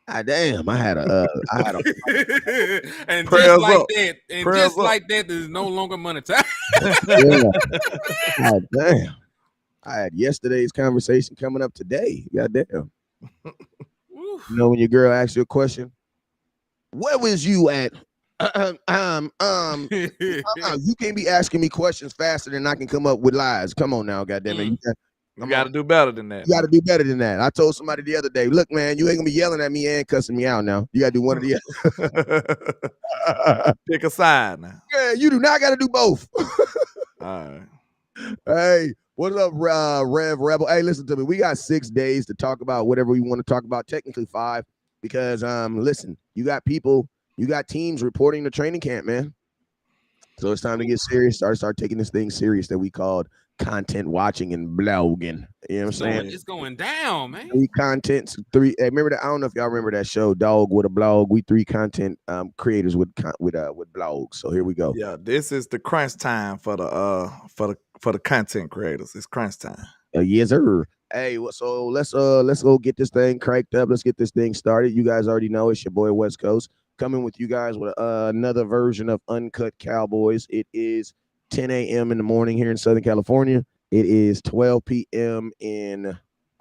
God damn, I had a and Prayers just like up. that, and Prayers just up. like that, there's no longer monetized. God damn. I had yesterday's conversation coming up today. God damn. You know when your girl asks you a question, where was you at? You can't be asking me questions faster than I can come up with lies. Come on now, goddamn it. You got to do better than that. You got to do better than that. I told somebody the other day, look, man, you ain't gonna be yelling at me and cussing me out now. You got to do one of the other. Pick a side now. Yeah, you do not got to do both. All right. Hey, what's up, Rev Rebel? Hey, listen to me. We got 6 days to talk about whatever we want to talk about. Technically 5, because listen, you got people, you got teams reporting to training camp, man. So it's time to get serious. Start taking this thing serious that we called content watching and blogging. You know what I'm saying? It's going down, man. 3 contents, 3. Hey, remember that? I don't know if y'all remember that show, Dog with a Blog. We 3 content creators with blogs. So here we go. Yeah, this is the crunch time for the content creators. It's crunch time. Yes, sir. Hey, so let's go get this thing cranked up. Let's get this thing started. You guys already know it's your boy West Coast coming with you guys with another version of Uncut Cowboys. It is 10 a.m. in the morning here in Southern California. It is 12 p.m.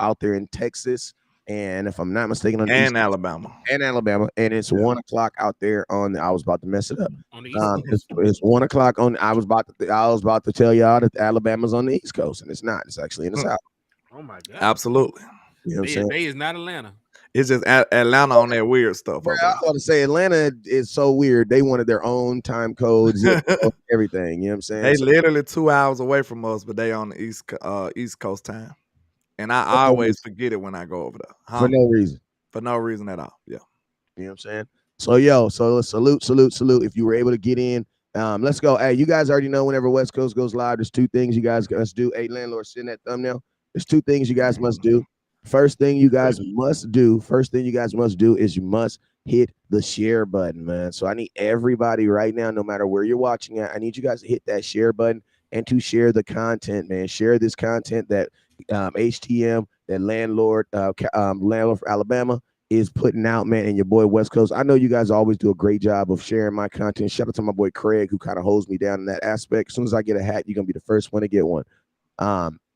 out there in Texas, and if I'm not mistaken, Alabama, and it's 1 o'clock out there on. I was about to mess it up. On the East Coast. It's 1 o'clock on. I was about to tell y'all that Alabama's on the East Coast, and it's not. It's actually in the South. Oh my God! Absolutely. You know what I'm saying? They is not Atlanta. It's just Atlanta on that weird stuff. I was about to say Atlanta is so weird. They wanted their own time codes, everything. You know what I'm saying? They literally 2 hours away from us, but they on the East Coast time. And I always forget it when I go over there. For no reason. For no reason at all. Yeah. You know what I'm saying? So salute. If you were able to get in, let's go. Hey, you guys already know whenever West Coast goes live, there's 2 things you guys must do. Hey, landlord, send that thumbnail. There's 2 things you guys must do. First thing you guys must do is you must hit the share button, man. So I need everybody right now, no matter where you're watching at, I need you guys to hit that share button and to share the content, man. Share this content that HTM, that landlord for Alabama is putting out, man, and your boy West Coast. I know you guys always do a great job of sharing my content. Shout out to my boy Craig, who kind of holds me down in that aspect. As soon as I get a hat, you're gonna be the first one to get one.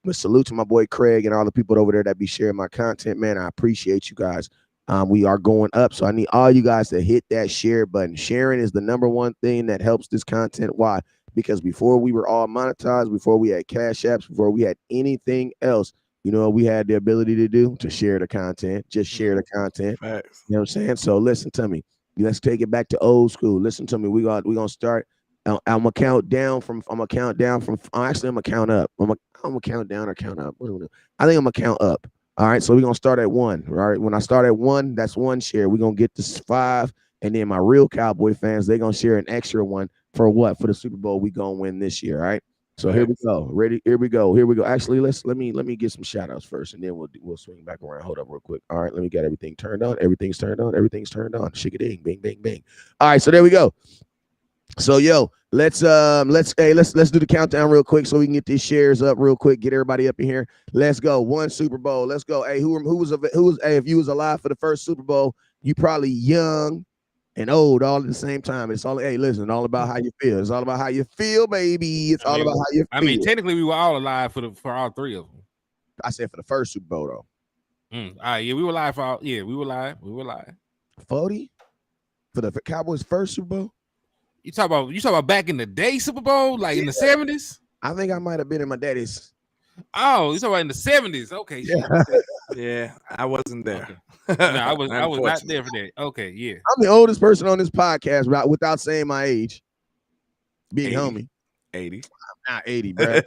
But salute to my boy Craig and all the people over there that be sharing my content, man. I appreciate you guys. We are going up, so I need all you guys to hit that share button. Sharing is the number one thing that helps this content. Why? Because before we were all monetized, before we had cash apps, before we had anything else, you know what we had the ability to do? To share the content. Just share the content. Facts. You know what I'm saying? So listen to me. Let's take it back to old school. Listen to me. We're gonna start. I'm gonna count down from. Actually, I'm gonna count up. I'm gonna count down or count up. What do we do? I think I'm gonna count up. All right. So we're gonna start at 1. All right. When I start at 1, that's 1 share. We're gonna get to 5, and then my real Cowboy fans, they're gonna share an extra 1 for what? For the Super Bowl we gonna win this year. All right. So here we go. Ready? Here we go. Actually, let me get some shout outs first, and then we'll swing back around. Hold up real quick. All right, let me get everything turned on. Everything's turned on. Shake-a-ding, bing, bing, bing. All right, so there we go. So let's do the countdown real quick so we can get these shares up real quick. Get everybody up in here. Let's go. 1 Super Bowl. Let's go. Hey, who was hey, if you was alive for the first Super Bowl, you probably young and old all at the same time. It's all, hey, listen, all about how you feel. It's all about how you feel, baby. It's all about how you feel. I mean, technically, we were all alive for all 3 of them. I said for the first Super Bowl though. All right, yeah, we were live for all. Yeah, we were live. 40 for the Cowboys' first Super Bowl. You talk about back in the day Super Bowl, like in the 70s. I think I might have been in my daddy's. Oh, you talking about in the 70s? Okay, yeah, I wasn't there. Okay. No, I was not there for that. Okay, yeah. I'm the oldest person on this podcast without saying my age. Big 80. Homie. 80. I'm not 80, bro.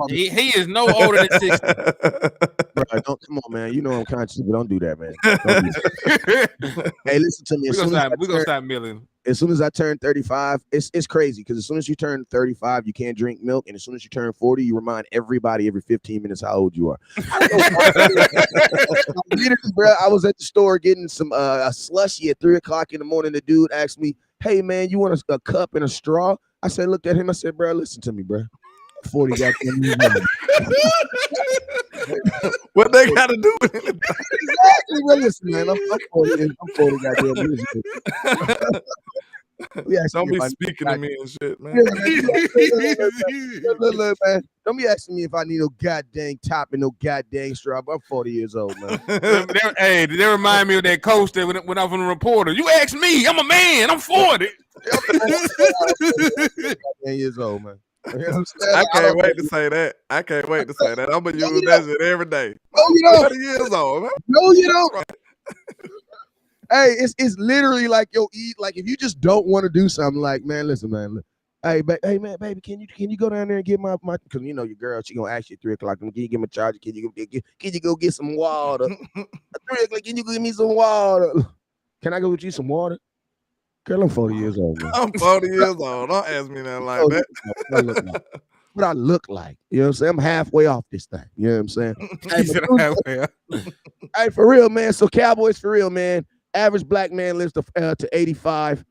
He is no older than 60. Bro, come on, man. You know I'm conscious, but don't do that, man. Don't do that. Hey, listen to me. We're gonna stop milling. As soon as I turn 35, it's crazy because as soon as you turn 35, you can't drink milk, and as soon as you turn 40, you remind everybody every 15 minutes how old you are. Bro, I was at the store getting some a slushie at 3 o'clock in the morning. The dude asked me, "Hey, man, you want a cup and a straw?" I said, looked at him. I said, "Bro, listen to me, bro. 40 goddamn years old." What they got to do with anything? Exactly. Well, listen, man, I'm 40. I'm 40 goddamn years ago. Don't be speaking to me and shit, man. Look, man. Don't be asking me if I need no goddamn top and no goddamn strap. I'm 40 years old, man. Hey, they remind me of that coach that went off on the reporter. You ask me, I'm a man. I'm 40. 10 years old, man. You know what I'm saying? I can't wait to say that. I'm gonna use that shit every day. No, you don't. 30 years old, man. No, you don't. Hey, it's literally like like if you just don't want to do something, like, man, listen, man. Hey, man, baby, can you go down there and get my because you know your girl, she gonna ask you at 3 o'clock. Can you get my charger? Can you go get some water? At 3 o'clock, can you go get me some water? Can I go get you some water? Girl, I'm 40 years old, man. I'm 40 years old. Don't ask me nothing like that. What I look like. You know what I'm saying? I'm halfway off this thing. You know what I'm saying? Hey, for real, man. So Cowboys, for real, man. Average black man lives to 85.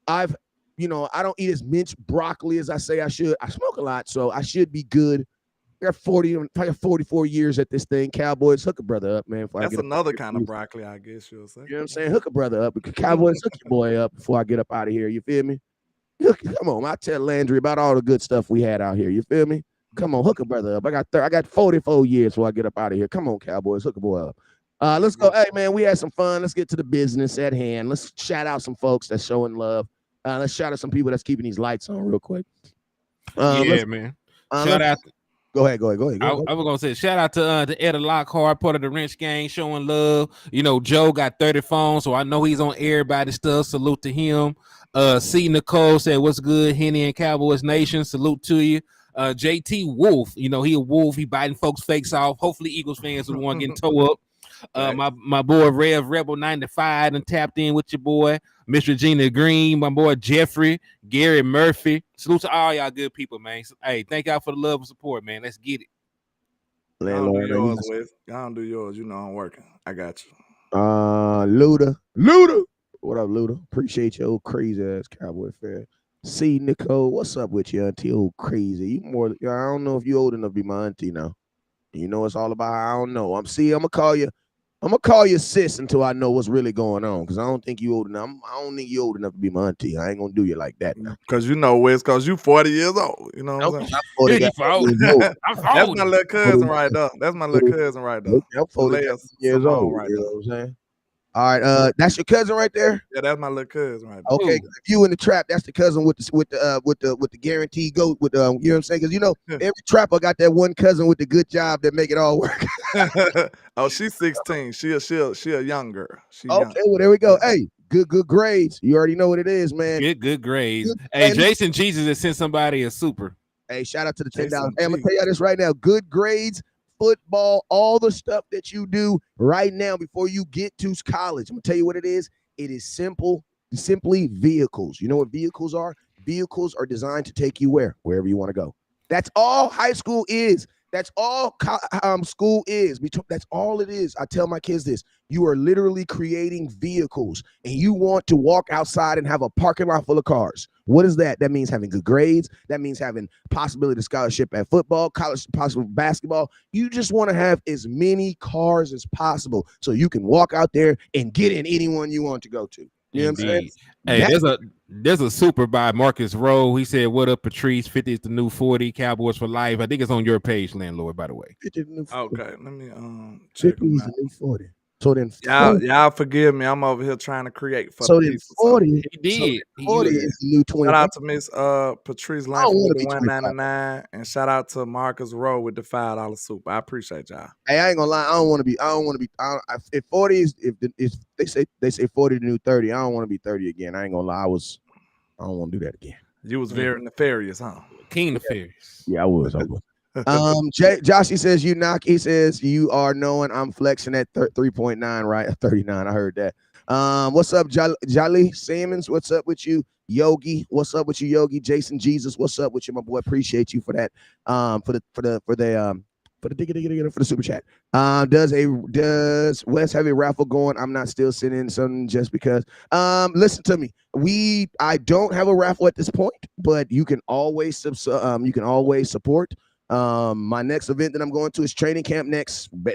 I don't eat as much broccoli as I say I should. I smoke a lot, so I should be good. I got 44 years at this thing. Cowboys, hook a brother up, man. That's another kind of broccoli, I guess you'll say. You know what I'm saying? Hook a brother up. Cowboys, hook your boy up before I get up out of here. You feel me? Come on, I tell Landry about all the good stuff we had out here. You feel me? Come on, hook a brother up. I got 44 years before I get up out of here. Come on, Cowboys, hook a boy up. Let's go. Hey, man, we had some fun. Let's get to the business at hand. Let's shout out some folks that's showing love. Let's shout out some people that's keeping these lights on real quick. Man. Shout out. Go ahead. I was gonna say shout out to Ed Lockhart, part of the Wrench Gang, showing love. You know, Joe got 30 phones, so I know he's on everybody's stuff. Salute to him. C. Nicole said, "What's good, Henny and Cowboys Nation? Salute to you." JT Wolf, you know, he a wolf. He biting folks' fakes off. Hopefully, Eagles fans are the one getting toe up. My boy Rev Rebel 95 and tapped in with your boy Miss Regina Green, my boy Jeffrey, Gary Murphy. Salute to all y'all good people, man. So, hey, thank y'all for the love and support, man. Let's get it. I don't do yours, Wes. I don't do yours. You know I'm working. I got you. Luda. What up, Luda? Appreciate your old crazy ass Cowboy fan. C. Nicole, what's up with you, auntie? Old crazy. You more. I don't know if you old enough to be my auntie now. You know it's all about. I don't know. I'm gonna call you. I'm gonna call you sis until I know what's really going on, because I don't think you old enough. I don't think you old enough to be my auntie. I ain't gonna do you like that now. Because you know, Wes, because you 40 years old. You know what I'm saying? That's my little cousin right there. That's my little cousin right there. I'm 40 years old. Right, you know what I'm saying? All right, that's your cousin right there. Yeah, that's my little cousin right there. Okay, if you in the trap, that's the cousin with the guaranteed goat with you know what I'm saying? Because you know every trapper got that one cousin with the good job that make it all work. Oh, she's 16. She a young girl. Okay, well there we go. Hey, good grades. You already know what it is, man. Good grades. Hey, Jason Jesus has sent somebody a super. Hey, shout out to the $10. Hey, I'm gonna tell you this right now. Good grades. Football, all the stuff that you do right now before you get to college. I'm gonna tell you what it is. It is simply vehicles. You know what vehicles are? Vehicles are designed to take you wherever you want to go. That's all high school is. That's all school is. That's all it is. I tell my kids this. You are literally creating vehicles, and you want to walk outside and have a parking lot full of cars. What is that? That means having good grades. That means having possibility of scholarship at football, college, possible basketball. You just want to have as many cars as possible so you can walk out there and get in anyone you want to go to. You know what I'm saying? Hey, there's a super by Marcus Rowe. He said, "What up, Patrice? 50 is the new 40. Cowboys for life." I think it's on your page, landlord. By the way. 50 the new 40. Okay, let me check 50 is the new 40. So then, y'all forgive me. I'm over here trying to create for so the then people. 40. He did. So 40 is the new 20. Shout out to Miss Patrice Langford with the 199, and shout out to Marcus Rowe with the $5 super. I appreciate y'all. Hey, I ain't gonna lie. I don't want to be. If 40 is if they say 40 the new 30, I don't want to be 30 again. I ain't gonna lie. I don't want to do that again. You was very nefarious, huh? King nefarious. Yeah, I was. Joshy says you knock. He says you are knowing I'm flexing at 3.9, right? 39. I heard that. What's up, Jolly Simmons? What's up with you, Yogi? What's up with you, Yogi? Jason Jesus, what's up with you, my boy? Appreciate you for that. For the super chat. Does Wes have a raffle going? I'm not still sending something just because. Listen to me. I don't have a raffle at this point, but you can always support. My next event that I'm going to is training camp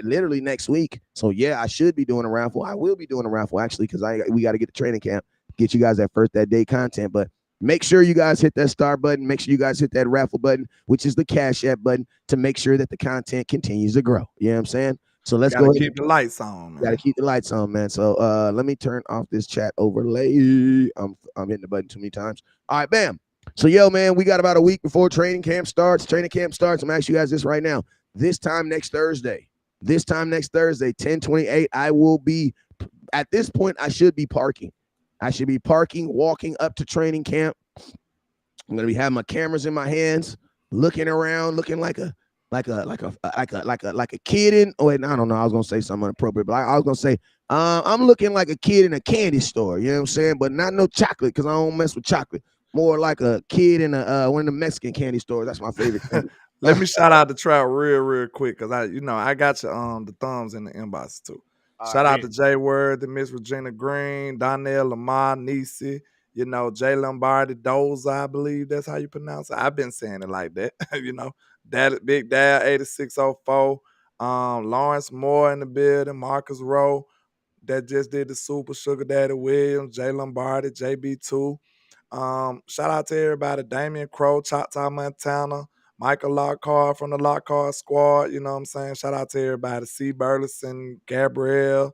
literally next week. So yeah, I should be doing a raffle. I will be doing a raffle actually because we got to get to training camp, get you guys that day content. But make sure you guys hit that star button. Make sure you guys hit that raffle button, which is the Cash App button, to make sure that the content continues to grow. You know what I'm saying? So let's go ahead. Keep the lights on, man. Gotta keep the lights on, man. So let me turn off this chat overlay. I'm hitting the button too many times. All right, bam. So, yo, man, we got about a week before training camp starts. Training camp starts. I'm asking you guys this right now. This time next Thursday, 10/28, I will be, at this point, I should be parking. Walking up to training camp. I'm going to be having my cameras in my hands, looking around, looking like a kid in, oh wait, I don't know. I was going to say something inappropriate, but I was going to say, I'm looking like a kid in a candy store, you know what I'm saying? But not no chocolate, because I don't mess with chocolate. More like a kid in one of the Mexican candy stores. That's my favorite thing. Let me shout out the Trout real quick, because I got you the thumbs in the inbox too. Shout out to Jay Word, to Miss Regina Green, Donnell Lamar, Nisi, Jay Lombardi, Doza, I believe that's how you pronounce it. I've been saying it like that, Dad, Big Dad 8604, Lawrence Moore in the building, Marcus Rowe, that just did the Super Sugar Daddy Williams, Jay Lombardi, JB2. Shout out to everybody, Damian Crow, Choctaw Montana, Michael Lockhart from the Lockhart Squad, you know what I'm saying? Shout out to everybody, C. Burleson, Gabrielle,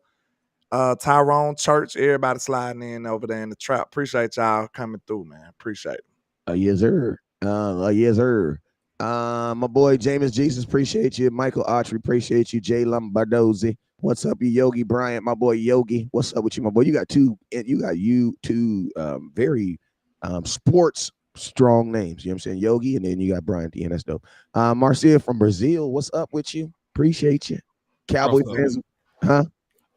Tyrone Church, everybody sliding in over there in the trap. Appreciate y'all coming through, man. Appreciate it. Yes, sir. Yes, sir. My boy James Jesus, appreciate you. Michael Autry, appreciate you. Jay Lombardozzi, what's up, you Yogi Bryant, my boy Yogi. What's up with you, my boy? You got two very sports strong names. You know what I'm saying? Yogi, and then you got Bryant the end. That's dope. Marcia from Brazil, what's up with you? Appreciate you. Cowboy fans, huh?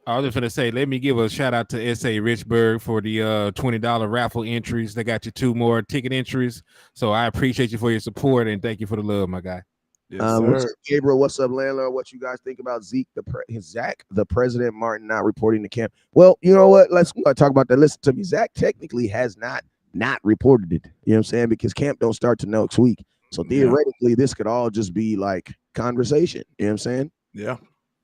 I was just gonna say, let me give a shout out to S.A. Richburg for the $20 raffle entries. They got you 2 more ticket entries. So I appreciate you for your support and thank you for the love, my guy. Yes, Gabriel, what's up, landlord? What you guys think about Zack, the President Martin, not reporting to camp? Well, you know what? Let's talk about that. Listen to me. Zack technically has not reported it. You know what I'm saying? Because camp don't start till next week. So theoretically, this could all just be like conversation. You know what I'm saying? Yeah.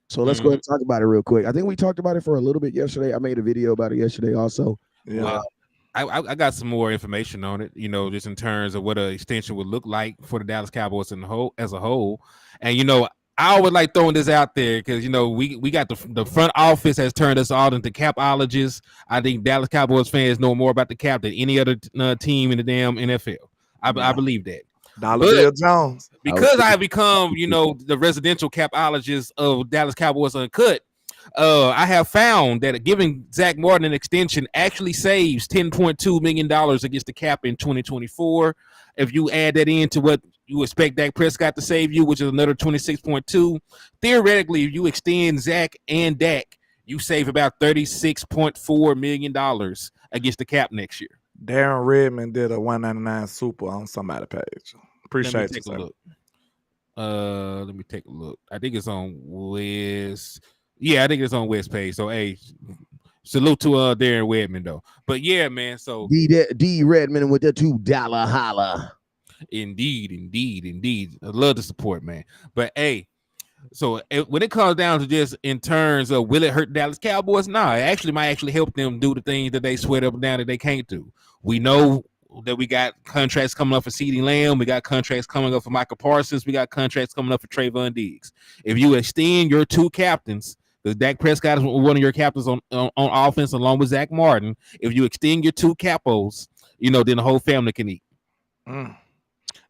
So let's go ahead and talk about it real quick. I think we talked about it for a little bit yesterday. I made a video about it yesterday also. Yeah. Well, I got some more information on it, just in terms of what an extension would look like for the Dallas Cowboys as a whole. And, I always like throwing this out there because, we got the front office has turned us all into capologists. I think Dallas Cowboys fans know more about the cap than any other team in the damn NFL. I believe that. Dollar Bill Jones. Because I have become, the residential capologist of Dallas Cowboys Uncut, I have found that giving Zack Martin an extension actually saves $10.2 million against the cap in 2024. If you add that into what you expect Dak Prescott to save you, which is another 26.2, theoretically, if you extend Zack and Dak, you save about $36.4 million against the cap next year. Darren Redmond did a 199 super on somebody's page. Appreciate it. Let me take a look. I think it's on West. Yeah, I think it's on West page. So, hey, salute to Darren Redmond though. But yeah, man. So D Redmond with the $2 holla. Indeed. I love the support, man. But hey, so when it comes down to this in terms of will it hurt Dallas Cowboys? Nah, it might help them do the things that they sweat up and down that they can't do. We know that we got contracts coming up for CeeDee Lamb. We got contracts coming up for Michael Parsons. We got contracts coming up for Trayvon Diggs. If you extend your 2 captains, because Dak Prescott is one of your captains on offense along with Zack Martin, if you extend your 2 capos, then the whole family can eat.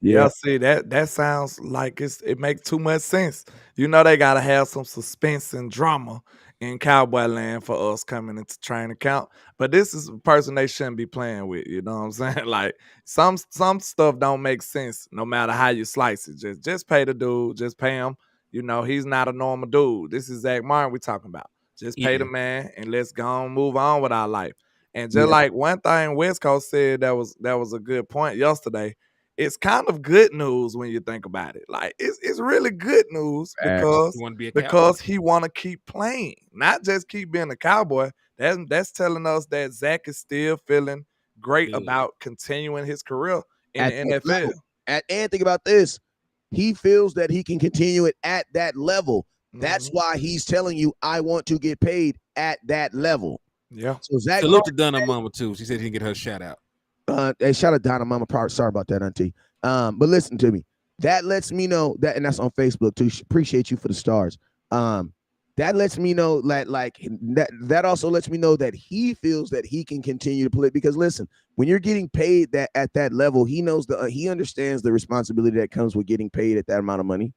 Yeah, see that sounds like it makes too much sense. They gotta have some suspense and drama in Cowboy land for us coming into training camp. But this is a person they shouldn't be playing with. You know what I'm saying? Like some stuff don't make sense no matter how you slice it. Just pay the dude. Just pay him. He's not a normal dude. This is Zack Martin we talking about. Just pay the man and let's go and move on with our life. And just like one thing West Coast said that was a good point yesterday. It's kind of good news when you think about it. Like it's really good news because he want to keep playing, not just keep being a Cowboy. That's telling us that Zack is still feeling great about continuing his career in the NFL. And think about this: he feels that he can continue it at that level. That's why he's telling you, I want to get paid at that level. Yeah. So Zack Salute to Donna Mama too. She said he didn't get her shout out. Hey, shout out Donna Mama. Sorry about that, Auntie. But listen to me. That lets me know that, and that's on Facebook too. Appreciate you for the stars. That lets me know that also lets me know that he feels that he can continue to play. Because listen, when you're getting paid that at that level, he knows he understands the responsibility that comes with getting paid at that amount of money.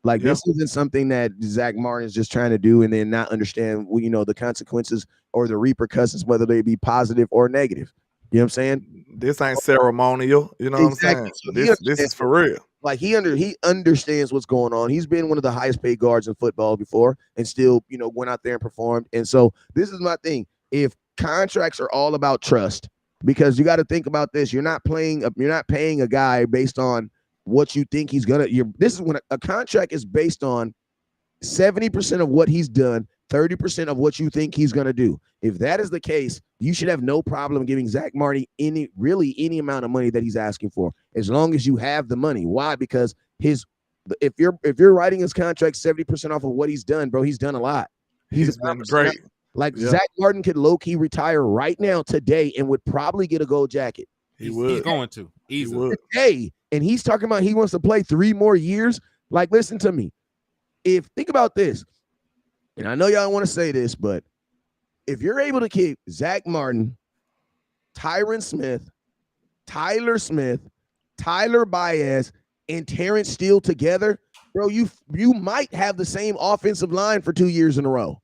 Like this isn't something that Zack Martin is just trying to do and then not understand, the consequences or the repercussions, whether they be positive or negative. You know what I'm saying? This ain't ceremonial. You know what I'm saying? So this is for real. Like he understands what's going on. He's been one of the highest paid guards in football before and still, went out there and performed. And so this is my thing. If contracts are all about trust, because you got to think about this. You're not paying a guy based on what you think he's gonna. This is when a contract is based on 70% of what he's done, 30% of what you think he's gonna do. If that is the case, you should have no problem giving Zack Martin any amount of money that he's asking for, as long as you have the money. Why? Because if you're writing his contract 70% off of what he's done, bro, he's done a lot. He's been great. Zack Martin could low-key retire right now today and would probably get a gold jacket. He's going to easily. Hey, and he's talking about he wants to play 3 more years. Like, listen to me. Think about this, and I know y'all want to say this, but if you're able to keep Zack Martin, Tyron Smith, Tyler Smith, Tyler Baez, and Terrence Steele together, bro, you might have the same offensive line for 2 years in a row.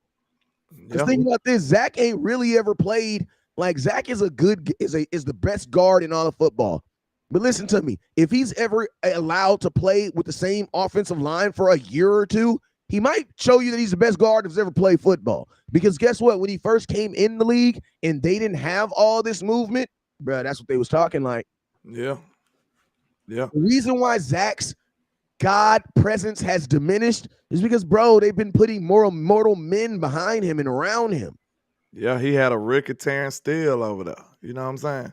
Because think about this, Zack ain't really ever played. Like, Zack is the best guard in all of football. But listen to me, if he's ever allowed to play with the same offensive line for a year or two, he might show you that he's the best guard that's ever played football. Because guess what? When he first came in the league and they didn't have all this movement, bro, that's what they was talking like. Yeah. The reason why Zack's God presence has diminished is because, bro, they've been putting more mortal men behind him and around him. Yeah, he had a Ricky Terrence Steele over there. You know what I'm saying?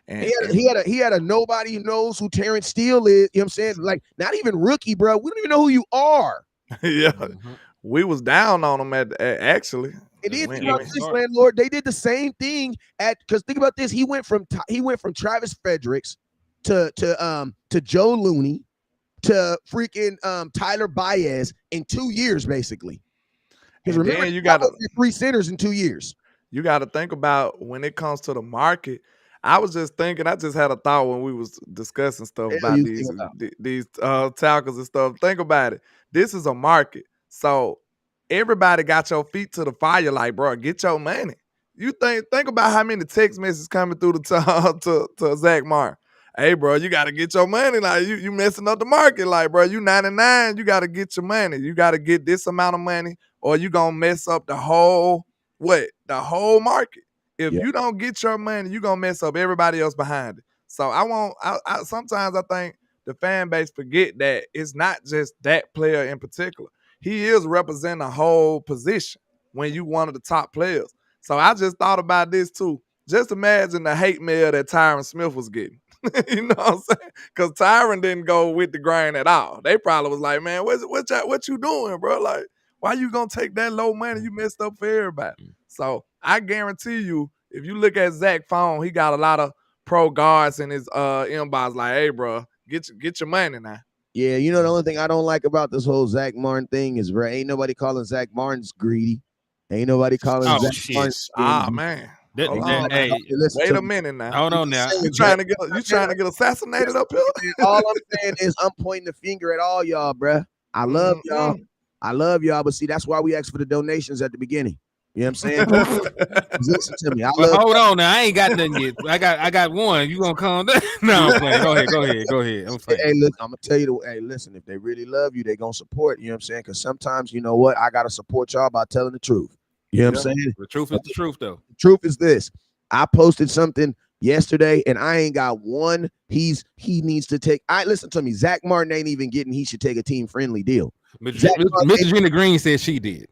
And he had a nobody who knows who Terrence Steele is. You know what I'm saying? Like, not even rookie, bro. We don't even know who you are. Yeah. We was down on him actually. And then think about this, landlord. They did the same thing because think about this. He went from Travis Fredericks to Joe Looney to freaking Tyler Baez in 2 years, basically. Because remember, you got 3 centers in 2 years. You got to think about when it comes to the market. I was just thinking, I just had a thought when we was discussing stuff about these tackles and stuff. Think about it. This is a market. So everybody got your feet to the fire like, bro, get your money. You think about how many text messages coming through to Zack Martin. Hey, bro, you got to get your money. Like, you messing up the market. Like, bro, you 99, you got to get your money. You got to get this amount of money or you going to mess up the whole market. If you don't get your money, you're going to mess up everybody else behind it. So sometimes I think the fan base forget that it's not just that player in particular. He is representing a whole position when you one of the top players. So I just thought about this too. Just imagine the hate mail that Tyron Smith was getting. You know what I'm saying? Because Tyron didn't go with the grain at all. They probably was like, man, what you doing, bro? Like, why you going to take that low money? You messed up for everybody. So I guarantee you, if you look at Zack's phone, he got a lot of pro guards in his inbox like, hey, bro, get your money now. Yeah, the only thing I don't like about this whole Zack Martin thing is, bro, ain't nobody calling Zack Martin's greedy. Ain't nobody calling Zack Martin. Ah, man. Hey, wait a minute now. Hold on now. You trying to get assassinated up here? All I'm saying is I'm pointing the finger at all y'all, bro. I love y'all. I love y'all, but see, that's why we asked for the donations at the beginning. You know what I'm saying? Listen to me. Hold on now. I ain't got nothing yet. I got one. You gonna calm down? No, I'm playing. Go ahead. I'm playing. Hey, look, I'm gonna tell you. Listen. If they really love you, they gonna support. You know what I'm saying? Because sometimes, you know what, I gotta support y'all by telling the truth. You know what I'm saying? The truth is the truth, though. The truth is this. I posted something yesterday, and I ain't got one. He needs to take. Listen to me. Zack Martin ain't even getting. He should take a team friendly deal. Mr. Gina Green said she did.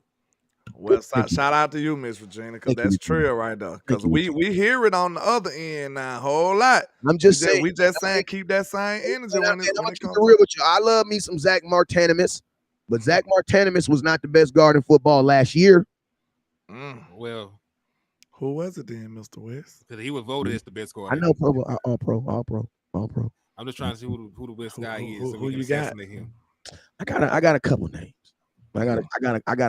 Well, shout out to you, Miss Regina, because that's true right there. Because we hear it on the other end now a whole lot. I'm just saying. We just saying keep that same energy when I'm gonna it keep comes. it real with you. I love me some Zack Martinimus, but Zack Martinimus was not the best guard in football last year. Well, who was it then, Mr. West? Because he was voted as the best guard. I know, all pro. I'm just trying to see who the best guy is, so who we can assassinate him. I got a couple names. I got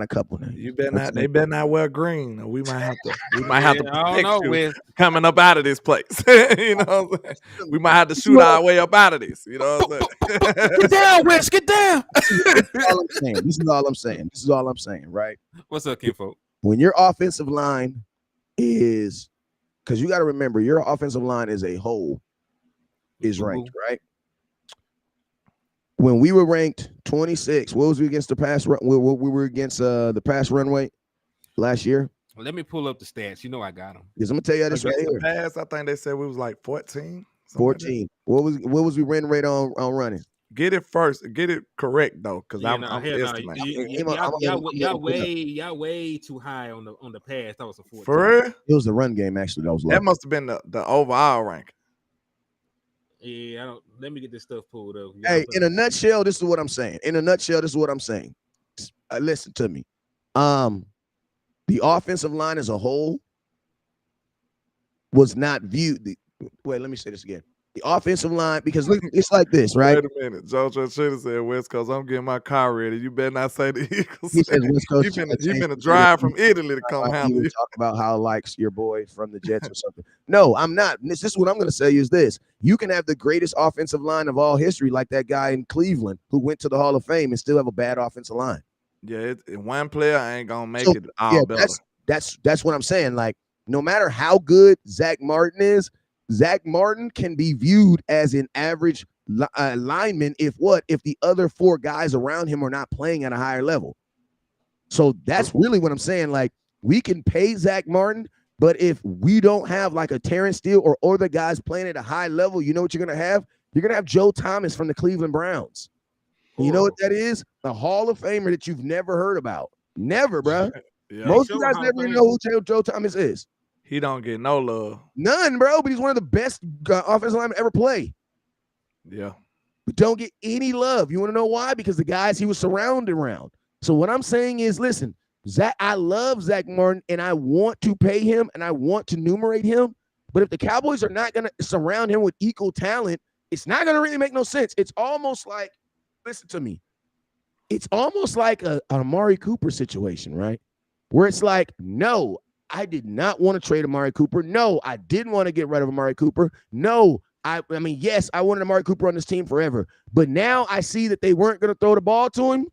a couple names. You better not. They better not wear green. Or we might have to. We might have to protect you Wes. coming up out of this place. You know what I'm saying? We might have to shoot our way up out of this. You know what I'm saying? Get down, Wes. Get down. This is all I'm saying. Right? What's up, kinfolk? When your offensive line is, because you got to remember, your offensive line as a whole is ranked, right? When we were ranked 26, what was we against the pass run? We were against the pass runway last year. Let me pull up the stats. You know I got them. Because I'm gonna tell you this right here. Pass, I think they said we was like 14. 14. Like what was we run rate on running? Get it first. Get it correct though, because I'm estimating. Y'all way too high on the pass. That was a 14. For real? It was the run game actually. That was low. That must have been the overall rank. Yeah, let me get this stuff pulled up. Hey, in a nutshell, this is what I'm saying. Listen to me. The offensive line as a whole was not viewed. Wait, let me say this again. The offensive line, because look, it's like this, right? Wait a minute. JoJo should have said West Coast. I'm getting my car ready. You better not say the Eagles. He says West Coast. You finna drive from Italy to come handle you. Talk about how likes your boy from the Jets or something. No, I'm not. This is what I'm going to say is this. You can have the greatest offensive line of all history, like that guy in Cleveland who went to the Hall of Fame, and still have a bad offensive line. Yeah, one player ain't going to make it all better. That's what I'm saying. Like, no matter how good Zack Martin is, Zack Martin can be viewed as an average lineman if the other four guys around him are not playing at a higher level. So that's really what I'm saying. Like, we can pay Zack Martin, but if we don't have like a Terrence Steele or other guys playing at a high level, you know what you're going to have? You're going to have Joe Thomas from the Cleveland Browns. And you know what that is? A Hall of Famer that you've never heard about. Never, bro. Yeah. Most of you guys never even know who Joe Thomas is. He don't get no love. None, bro, but he's one of the best offensive linemen ever play. Yeah. But don't get any love. You want to know why? Because the guys he was surrounded around. So what I'm saying is, listen, I love Zack Martin, and I want to pay him, and I want to numerate him. But if the Cowboys are not going to surround him with equal talent, it's not going to really make no sense. It's almost like, listen to me, it's almost like an Amari Cooper situation, right? Where it's like, no, I did not want to trade Amari Cooper. No, I didn't want to get rid of Amari Cooper. No, I mean, yes, I wanted Amari Cooper on this team forever. But now I see that they weren't going to throw the ball to him.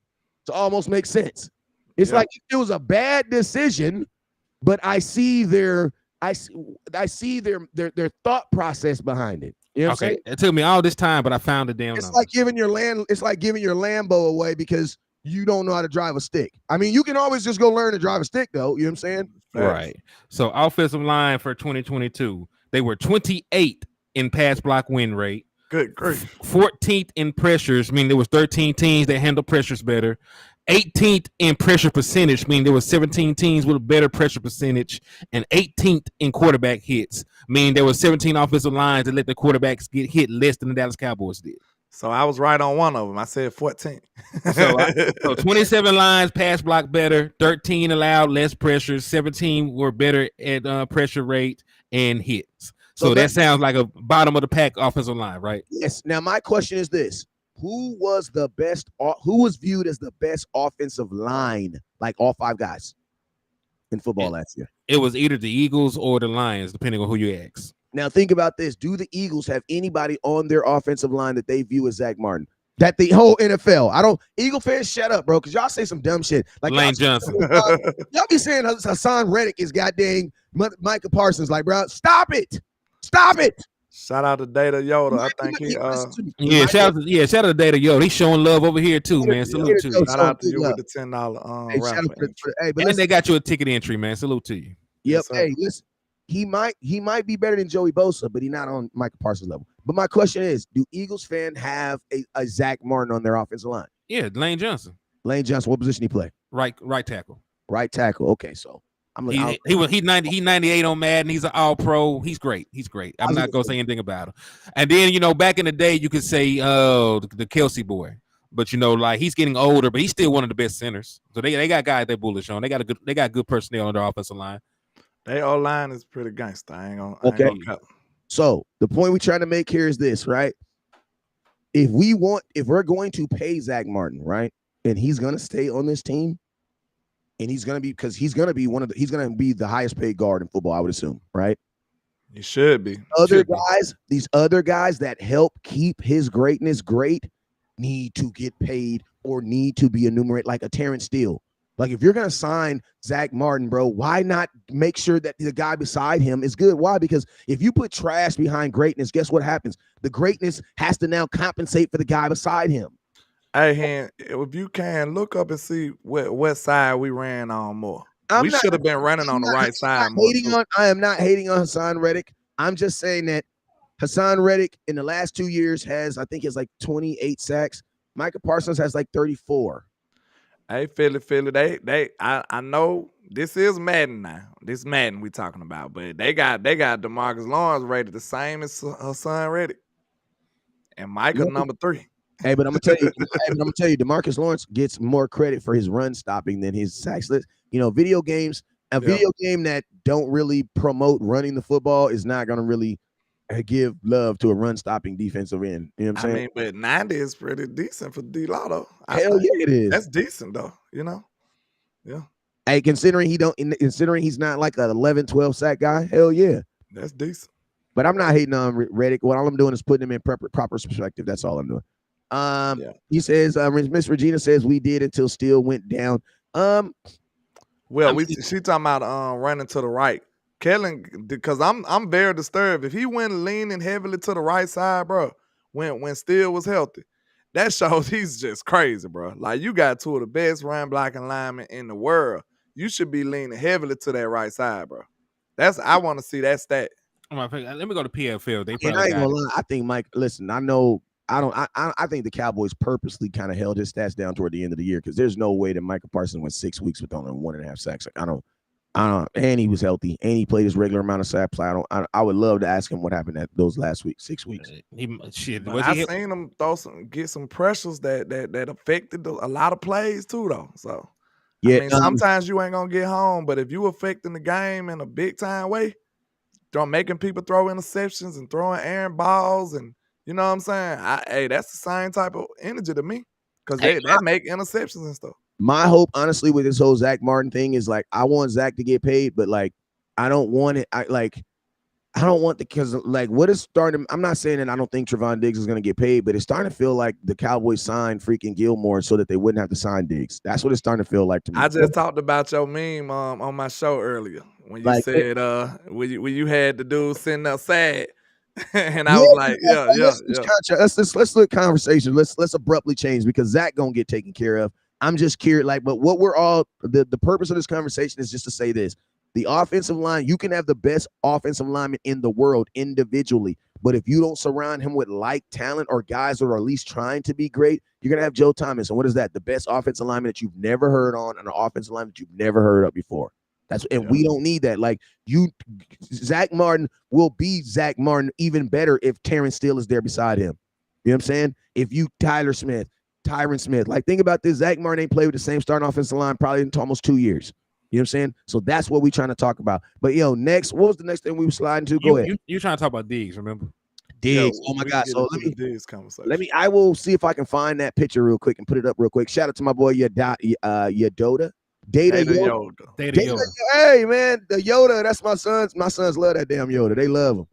To almost make sense. It's like it was a bad decision, but I see their thought process behind it. You know what I'm saying? It took me all this time, but I found the damn. It's like giving your Lambo away because you don't know how to drive a stick. I mean, you can always just go learn to drive a stick, though. You know what I'm saying? Right. So offensive line for 2022, they were 28 in pass block win rate. Good grief. 14th in pressures, meaning there was 13 teams that handled pressures better. 18th in pressure percentage, meaning there was 17 teams with a better pressure percentage, and 18th in quarterback hits, meaning there were 17 offensive lines that let the quarterbacks get hit less than the Dallas Cowboys did. So I was right on one of them. I said 14. So 27 lines, pass block better, 13 allowed less pressure, 17 were better at pressure rate and hits. So that sounds like a bottom of the pack offensive line, right? Yes. Now my question is this: who was viewed as the best offensive line, like all five guys in football last year? It was either the Eagles or the Lions, depending on who you ask. Now think about this: do the Eagles have anybody on their offensive line that they view as Zack Martin? That the whole NFL. Eagle fans, shut up, bro, because y'all say some dumb shit. Like Lane Johnson. Y'all be saying Hassan Reddick is goddamn Micah Parsons. Like, bro, stop it. Stop it. Shout out to Data Yoda. I think shout out to Data Yoda. He's showing love over here too, man. Salute to you. Shout out to you with the $10 and they got you a ticket entry, man. Salute to you. Yep. Yes, hey, listen. He might be better than Joey Bosa, but he's not on Micah Parsons level. But my question is, do Eagles fans have a Zack Martin on their offensive line? Yeah, Lane Johnson. Lane Johnson, what position he play? Right tackle. Right tackle. Okay, so He 98 on Madden. He's an all pro. He's great. He's great. I'm not gonna say anything about him. And then back in the day, you could say the Kelsey boy. But like he's getting older, but he's still one of the best centers. So they got guys they're bullish on. They got good personnel on their offensive line. Their O-line is pretty gangster. I ain't gonna cut. So the point we're trying to make here is this, right? If we're going to pay Zack Martin, right, and he's gonna stay on this team, and he's gonna be the highest paid guard in football, I would assume, right? He should be. These other guys that help keep his greatness great need to get paid or need to be enumerated, like a Terrence Steele. Like if you're gonna sign Zack Martin, bro, why not make sure that the guy beside him is good? Why? Because if you put trash behind greatness, guess what happens? The greatness has to now compensate for the guy beside him. Hey, Hen, if you can look up and see what side we ran on more. We should have been running on the right side more. I am not hating on Hassan Reddick. I'm just saying that Hassan Reddick in the last 2 years has like 28 sacks. Micah Parsons has like 34. Hey, Philly, I know this is Madden now. This Madden we talking about, but they got DeMarcus Lawrence rated the same as Hassan Reddick, and Micah number 3. Hey, but I'm gonna tell you, DeMarcus Lawrence gets more credit for his run stopping than his sacks. Video games, video game that don't really promote running the football is not gonna really give love to a run stopping defensive end. You know what I'm saying? I mean, but 90 is pretty decent for D-Lotto. Hell yeah, it is. That's decent though, Yeah. Hey, considering he's not like an 11, 12 sack guy, hell yeah. That's decent. But I'm not hating on Reddick. What all I'm doing is putting him in proper perspective. That's all I'm doing. He says, Miss Regina says we did until Steele went down. She talking about running to the right. Kellen, because I'm very disturbed. If he went leaning heavily to the right side, bro, when Steele was healthy, that shows he's just crazy, bro. Like you got two of the best run blocking linemen in the world. You should be leaning heavily to that right side, bro. I want to see that stat. Let me go to PFL. They probably got it. I think Mike. Listen, I think the Cowboys purposely kind of held his stats down toward the end of the year because there's no way that Micah Parsons went 6 weeks with only 1.5 sacks. Like, I don't. And he was healthy, and he played his regular amount of sacks. I would love to ask him what happened at those last 6 weeks. I seen him get some pressures that affected a lot of plays too, though. So yeah, I mean, sometimes you ain't gonna get home, but if you affecting the game in a big time way, making people throw interceptions and throwing errant balls, and you know what I'm saying? That's the same type of energy to me because they make interceptions and stuff. My hope, honestly, with this whole Zack Martin thing is like I want Zack to get paid, but like I don't want it. I don't want because like what is starting. I'm not saying that I don't think Trayvon Diggs is going to get paid, but it's starting to feel like the Cowboys signed freaking Gilmore so that they wouldn't have to sign Diggs. That's what it's starting to feel like to me. I just talked about your meme on my show earlier when you said when you had the dude sitting up sad. And I was like, Let's look conversation. Let's abruptly change because Zack gonna get taken care of. I'm just curious, but what we're all the purpose of this conversation is just to say this: the offensive line, you can have the best offensive lineman in the world individually, but if you don't surround him with like talent or guys that are at least trying to be great, you're gonna have Joe Thomas. And what is that? The best offensive lineman that you've never heard on, and an offensive lineman that you've never heard of before. We don't need that. Like Zack Martin will be Zack Martin even better if Terrence Steele is there beside him. You know what I'm saying? If you Tyron Smith, like think about this. Zack Martin ain't played with the same starting offensive line probably into almost 2 years. You know what I'm saying? So that's what we're trying to talk about. But next, what was the next thing we were sliding to? Go ahead. You trying to talk about Diggs, remember? Diggs. Oh my God. So I will see if I can find that picture real quick and put it up real quick. Shout out to my boy Yoda. Data Yoda. Hey man, the Yoda. That's my sons. My sons love that damn Yoda. They love him.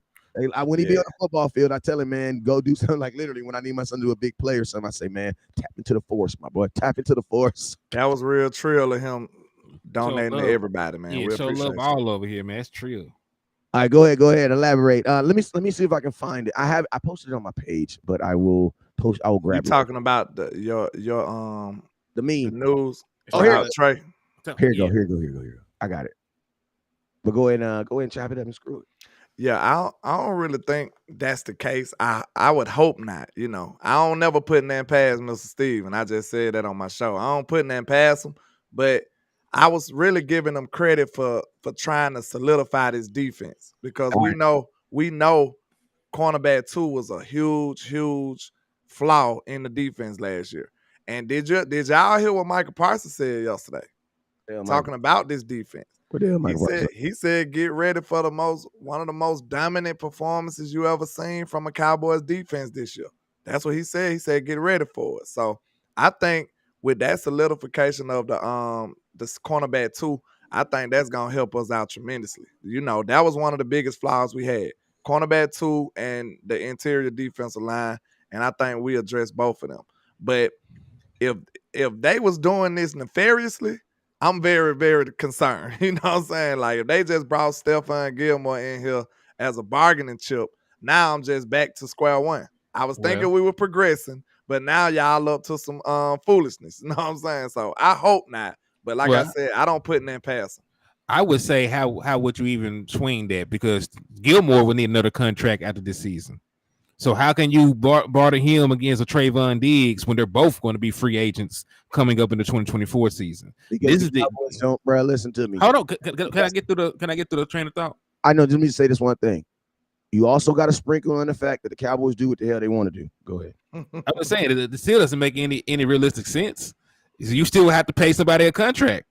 When he be on the football field, I tell him, man, go do something. Like literally, when I need my son to do a big play or something, I say, man, tap into the force, my boy. Tap into the force. That was real trill of him donating to everybody, man. Yeah, show love all over here, man. It's trill. All right, go ahead, elaborate. Let me see if I can find it. I posted it on my page, but I will grab it. You talking about the meme, the news? Oh, here, Trey. Here you go. I got it. But go ahead and chop it up and screw it. Yeah, I don't really think that's the case. I would hope not. I don't never put that past Mr. Steve, and I just said that on my show. I don't put that past him, but I was really giving them credit for trying to solidify this defense because we know cornerback 2 was a huge flaw in the defense last year. And did y'all hear what Michael Parsons said yesterday? Talking about this defense. He said get ready for one of the most dominant performances you ever seen from a Cowboys defense this year. That's what he said. He said get ready for it. So I think with that solidification of the cornerback 2, I think that's gonna help us out tremendously. That was one of the biggest flaws we had. Cornerback 2 and the interior defensive line, and I think we addressed both of them. But if they was doing this nefariously, I'm very, very concerned. You know what I'm saying? Like if they just brought Stephon Gilmore in here as a bargaining chip, now I'm just back to square one. I was thinking we were progressing, but now y'all up to some foolishness. You know what I'm saying? So I hope not. But like I said, I don't put nothing past them. I would say how would you even swing that? Because Gilmore would need another contract after this season. So how can you barter him against a Trayvon Diggs when they're both going to be free agents coming up in the 2024 season? Because this is don't, bro. Listen to me. Hold on. Can I get through the train of thought? I know. Just let me say this one thing. You also got to sprinkle on the fact that the Cowboys do what the hell they want to do. Go ahead. I was saying it still doesn't make any realistic sense. You still have to pay somebody a contract.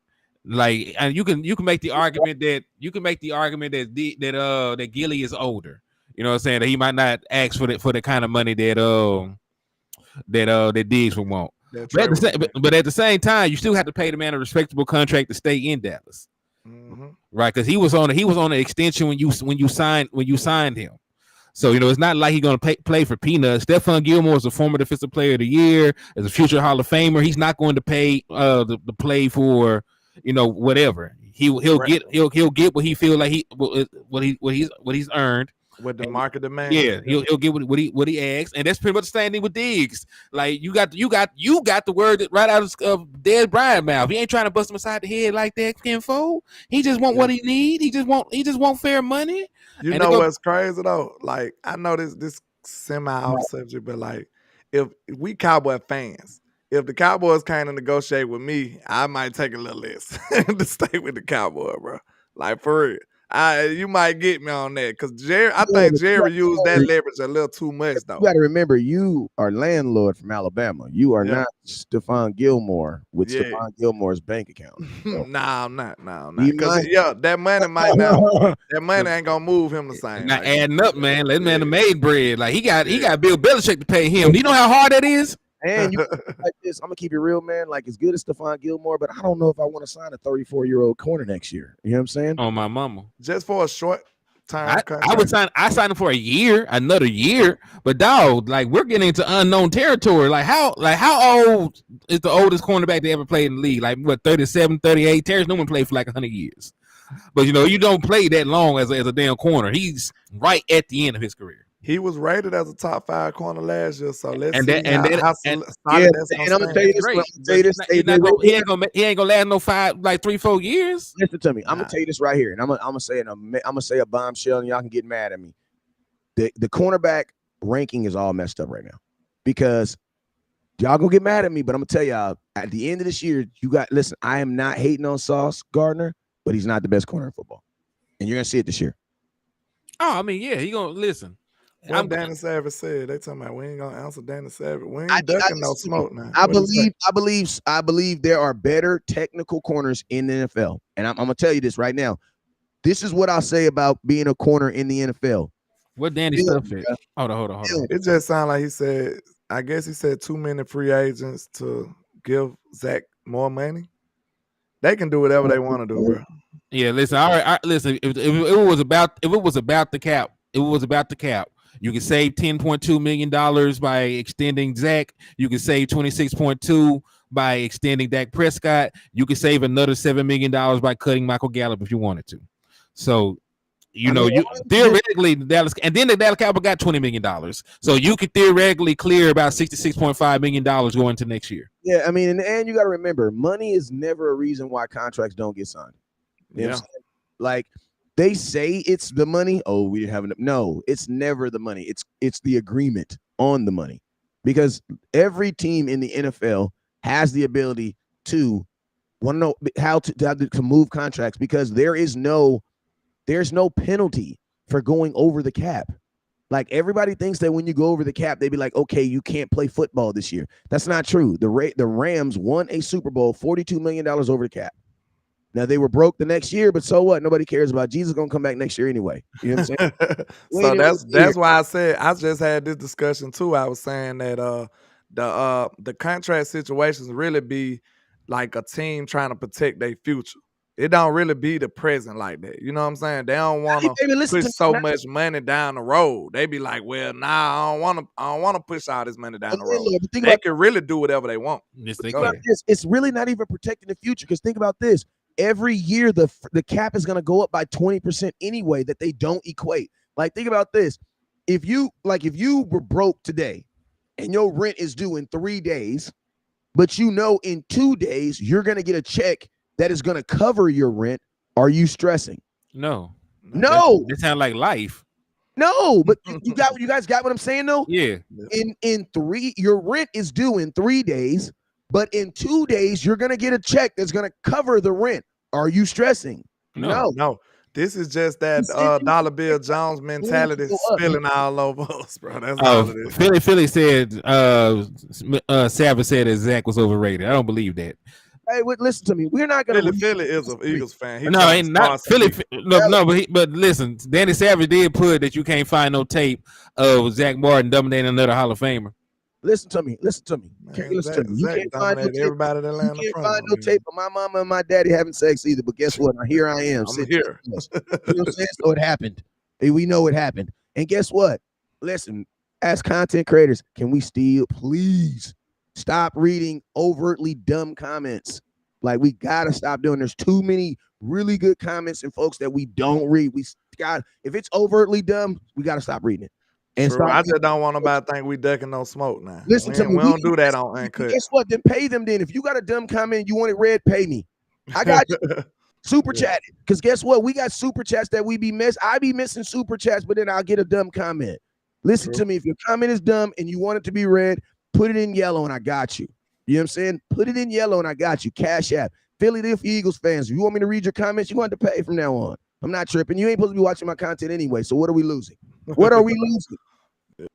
Like, and you can make the argument that that Gilly is older. You know what I'm saying? That he might not ask for the kind of money that Diggs would want. But at the same time, you still have to pay the man a respectable contract to stay in Dallas, right? Because he was on an extension when you signed him. So it's not like he's going to play for peanuts. Stephon Gilmore is a former Defensive Player of the Year, as a future Hall of Famer. He's not going to pay the play for whatever. He'll get what he feel like what he's earned. With the market demand, he'll get what he asks, and that's pretty much the same thing with Diggs. Like you got the word right out of Dez Bryant's mouth. He ain't trying to bust him aside the head like that, kinfolk. He just want what he need. He just want fair money. You know what's crazy though? Like I know this semi off subject, but like if we Cowboy fans, if the Cowboys came to negotiate with me, I might take a little less to stay with the Cowboy, bro. Like for real. You might get me on that because I think Jerry used that leverage a little too much, though. You got to remember, you are landlord from Alabama. You are not Stephon Gilmore with Stephon Gilmore's bank account. So. Nah, I'm not. Because that money might not. That money ain't gonna move him the same. Not adding up, man. That man made bread. Like he got Bill Belichick to pay him. Do you know how hard that is? And you like this, I'm gonna keep it real, man. Like as good as Stephon Gilmore, but I don't know if I want to sign a 34-year-old corner next year. You know what I'm saying? Oh my mama! Just for a short time. I would sign. I signed him for another year. But dog, like we're getting into unknown territory. Like how old is the oldest cornerback they ever played in the league? Like what, 37, 38? Terrence Newman played for like 100 years. But you don't play that long as a damn corner. He's right at the end of his career. He was rated as a top 5 corner last year, so let's see how solid that's going to I'm gonna tell you this. He ain't gonna last no 3-4 years. Listen to me. I'm gonna tell you this right here, and I'm gonna say a bombshell, and y'all can get mad at me. The cornerback ranking is all messed up right now because y'all gonna get mad at me, but I'm gonna tell y'all at the end of this year, listen. I am not hating on Sauce Gardner, but he's not the best corner in football, and you're gonna see it this year. Oh, I mean, yeah, he gonna listen. What Danny Savage said, they talking about we ain't gonna answer Danny Savage. We ain't ducking no smoke now. I believe there are better technical corners in the NFL, and I'm gonna tell you this right now. This is what I'll say about being a corner in the NFL. What Danny stuff is? Hold on. It just sounded like he said. I guess he said too many free agents to give Zach more money. They can do whatever they want to do, bro. Yeah, listen. All right, listen. If it was about the cap, you can save $10.2 million by extending Zach. You can save $26.2 by extending Dak Prescott. You can save another $7 million by cutting Michael Gallup if you wanted to. So, theoretically, the Dallas Cowboys got $20 million. So you could theoretically clear about $66.5 million going into next year. Yeah, I mean, and you got to remember, money is never a reason why contracts don't get signed. You know what I'm saying? Like, they say it's the money. Oh, we didn't have enough. No, it's never the money. It's the agreement on the money, because every team in the NFL has the ability to Want to know how to move contracts, because there's no penalty for going over the cap. Like, everybody thinks that when you go over the cap, they be like, okay, you can't play football this year. That's not true. The Rams won a Super Bowl, $42 million over the cap. Now, they were broke the next year, but so what? Nobody cares about. Jesus going to come back next year anyway. You know what I'm saying? So that's why I said, I just had this discussion too. I was saying that the contract situations really be like a team trying to protect their future. It don't really be the present like that. You know what I'm saying? They don't want to push so much money down the road. They be like, well, nah, I don't want to push all this money down the road. They can really do whatever they want. Yes, they can. It's really not even protecting the future, because think about this. Every year, the cap is going to go up by 20% anyway, that they don't equate. Like, think about this. If you were broke today and your rent is due in 3 days, but you know in 2 days you're going to get a check that is going to cover your rent, are you stressing? No. That sounds like life. No, but you guys got what I'm saying though? Yeah. Your rent is due in 3 days, but in 2 days you're going to get a check that's going to cover the rent. Are you stressing? No. This is just that Dollar Bill Jones mentality spilling all over us, bro. That's all it is. Philly said Savage said that Zach was overrated. I don't believe that. Hey, listen to me. We're not gonna. Philly is an Eagles fan. No, ain't not Philly. No, but listen, Danny Savage did put that you can't find no tape of Zack Martin dominating another Hall of Famer. Listen to me. Man, listen to me. You can't find no tape. Everybody that land you can't find no tape of my mama and my daddy having sex either. But guess what? Now here I am. I'm here. You know what I'm saying? So it happened. We know it happened. And guess what? Listen, as content creators, can we please stop reading overtly dumb comments? Like, we gotta stop doing. There's too many really good comments and folks that we don't read. If it's overtly dumb, we gotta stop reading it. And I just don't want nobody to think we ducking no smoke now. Listen to me. We don't do that on Uncut. Guess what? Then pay them then. If you got a dumb comment, you want it read, pay me. I got you. Super chat it. Because guess what? We got super chats that we be missing. I be missing super chats, but then I'll get a dumb comment. Listen to me. If your comment is dumb and you want it to be read, put it in yellow and I got you. You know what I'm saying? Put it in yellow and I got you. Cash App. Philly Eagles fans, if you want me to read your comments, you want to pay from now on. I'm not tripping. You ain't supposed to be watching my content anyway. So what are we losing? What are we losing? Yeah.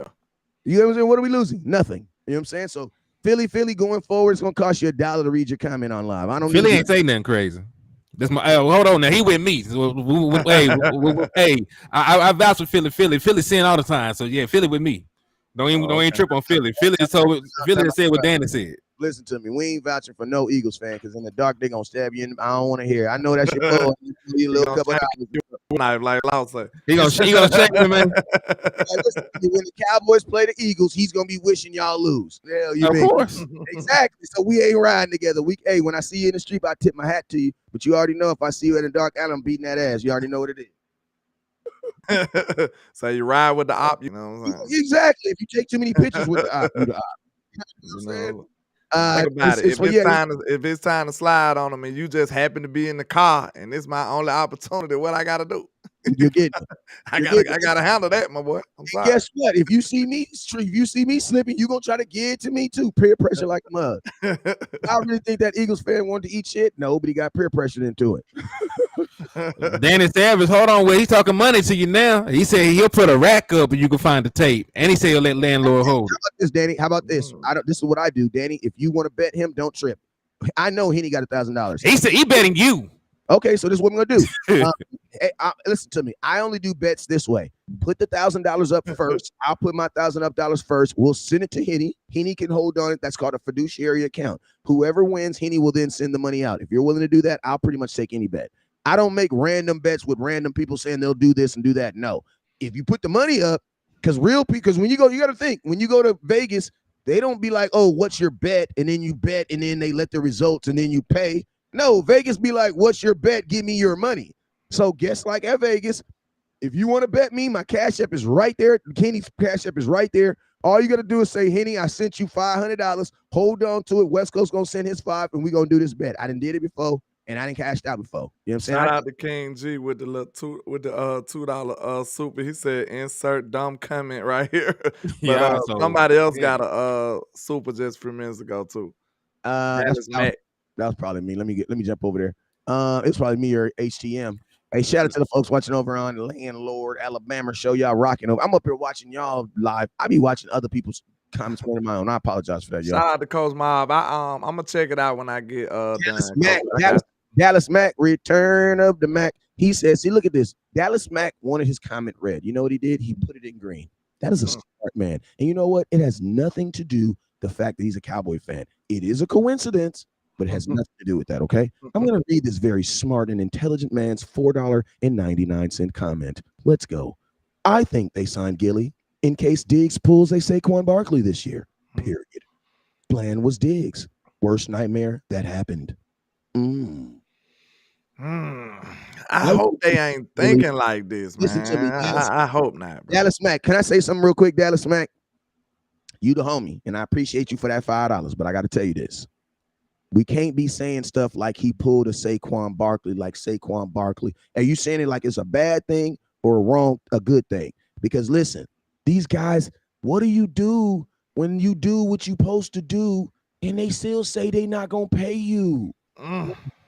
You know what I'm saying? What are we losing? Nothing. You know what I'm saying? So Philly going forward, it's gonna cost you $1 to read your comment on live. I don't. Philly ain't saying nothing crazy. That's my. Hold on now. He with me. Hey, I vouch for Philly. Philly saying all the time. So yeah, Philly with me. Don't even trip on Philly. Philly said what Danny said. Listen to me. We ain't vouching for no Eagles fan, because in the dark they gonna stab you. I don't want to hear. I know that's your fault. You little couple of knife like Lawson. He gonna shake me, man. Listen, when the Cowboys play the Eagles, he's gonna be wishing y'all lose. Of course. Exactly. So we ain't riding together. When I see you in the street, I tip my hat to you. But you already know if I see you in the dark alley, I'm beating that ass. You already know what it is. So you ride with the op, you know what I'm saying? Exactly. If you take too many pictures with the op, you the op. You know what I'm saying? Think about it. If it's time to slide on them and you just happen to be in the car and it's my only opportunity, what I gotta do? You're getting I gotta handle that, my boy. I'm sorry. Guess what? If you see me slipping, you gonna try to get it to me too. Peer pressure like a mug. I really think that Eagles fan wanted to eat shit. No, but he got peer pressure into it. Danny Savage, hold on, he's talking money to you now. He said he'll put a rack up and you can find the tape, and he said he'll let landlord hold it. How about this, Danny? How about this? This is what I do, Danny. If you want to bet him, don't trip. I know Henny got $1,000. He said he betting you. Okay, so this is what I'm gonna do. Listen to me. I only do bets this way. Put the $1,000 up first. I'll put my $1,000 first. We'll send it to Henny. Henny can hold on it. That's called a fiduciary account. Whoever wins, Henny will then send the money out. If you're willing to do that, I'll pretty much take any bet. I don't make random bets with random people saying they'll do this and do that. No. If you put the money up, because when you go, you got to think, when you go to Vegas, they don't be like, oh, what's your bet? And then you bet, and then they let the results, and then you pay. No, Vegas be like, what's your bet? Give me your money. So guess like at Vegas, if you want to bet me, my Cash App is right there. Kenny's Cash App is right there. All you got to do is say, Henny, I sent you $500. Hold on to it. West Coast going to send his $5, and we're going to do this bet. I didn't did it before, and I didn't cashed out before. You know what I'm saying? Shout out to King G with the $2 super. He said, insert dumb comment right here. But somebody else got a super just a few minutes ago, too. That is Matt. That was probably me. Let me jump over there. It's probably me or HTM. Hey, shout out to the folks watching over on Landlord Alabama show. Y'all rocking over. I'm up here watching y'all live. I be watching other people's comments more than my own. I apologize for that, y'all. Shout out to Coach Mob. I'm gonna check it out when I get Dallas done. Mack, Coach. Dallas Mack, return of the Mac. He says, see, look at this. Dallas Mack wanted his comment read. You know what he did? He put it in green. That is a smart man. And you know what? It has nothing to do the fact that he's a Cowboy fan. It is a coincidence, but it has nothing to do with that, okay? I'm going to read this very smart and intelligent man's $4.99 comment. Let's go. I think they signed Gilly in case Diggs pulls a Saquon Barkley this year, period. Plan was Diggs. Worst nightmare that happened. I hope they ain't thinking like this, man. Listen to me, I hope not, bro. Dallas Mack, can I say something real quick, Dallas Mack? You the homie, and I appreciate you for that $5, but I got to tell you this. We can't be saying stuff like he pulled a Saquon Barkley, like Saquon Barkley. Are you saying it like it's a bad thing or a good thing? Because listen, these guys, what do you do when you do what you're supposed to do and they still say they not going to pay you?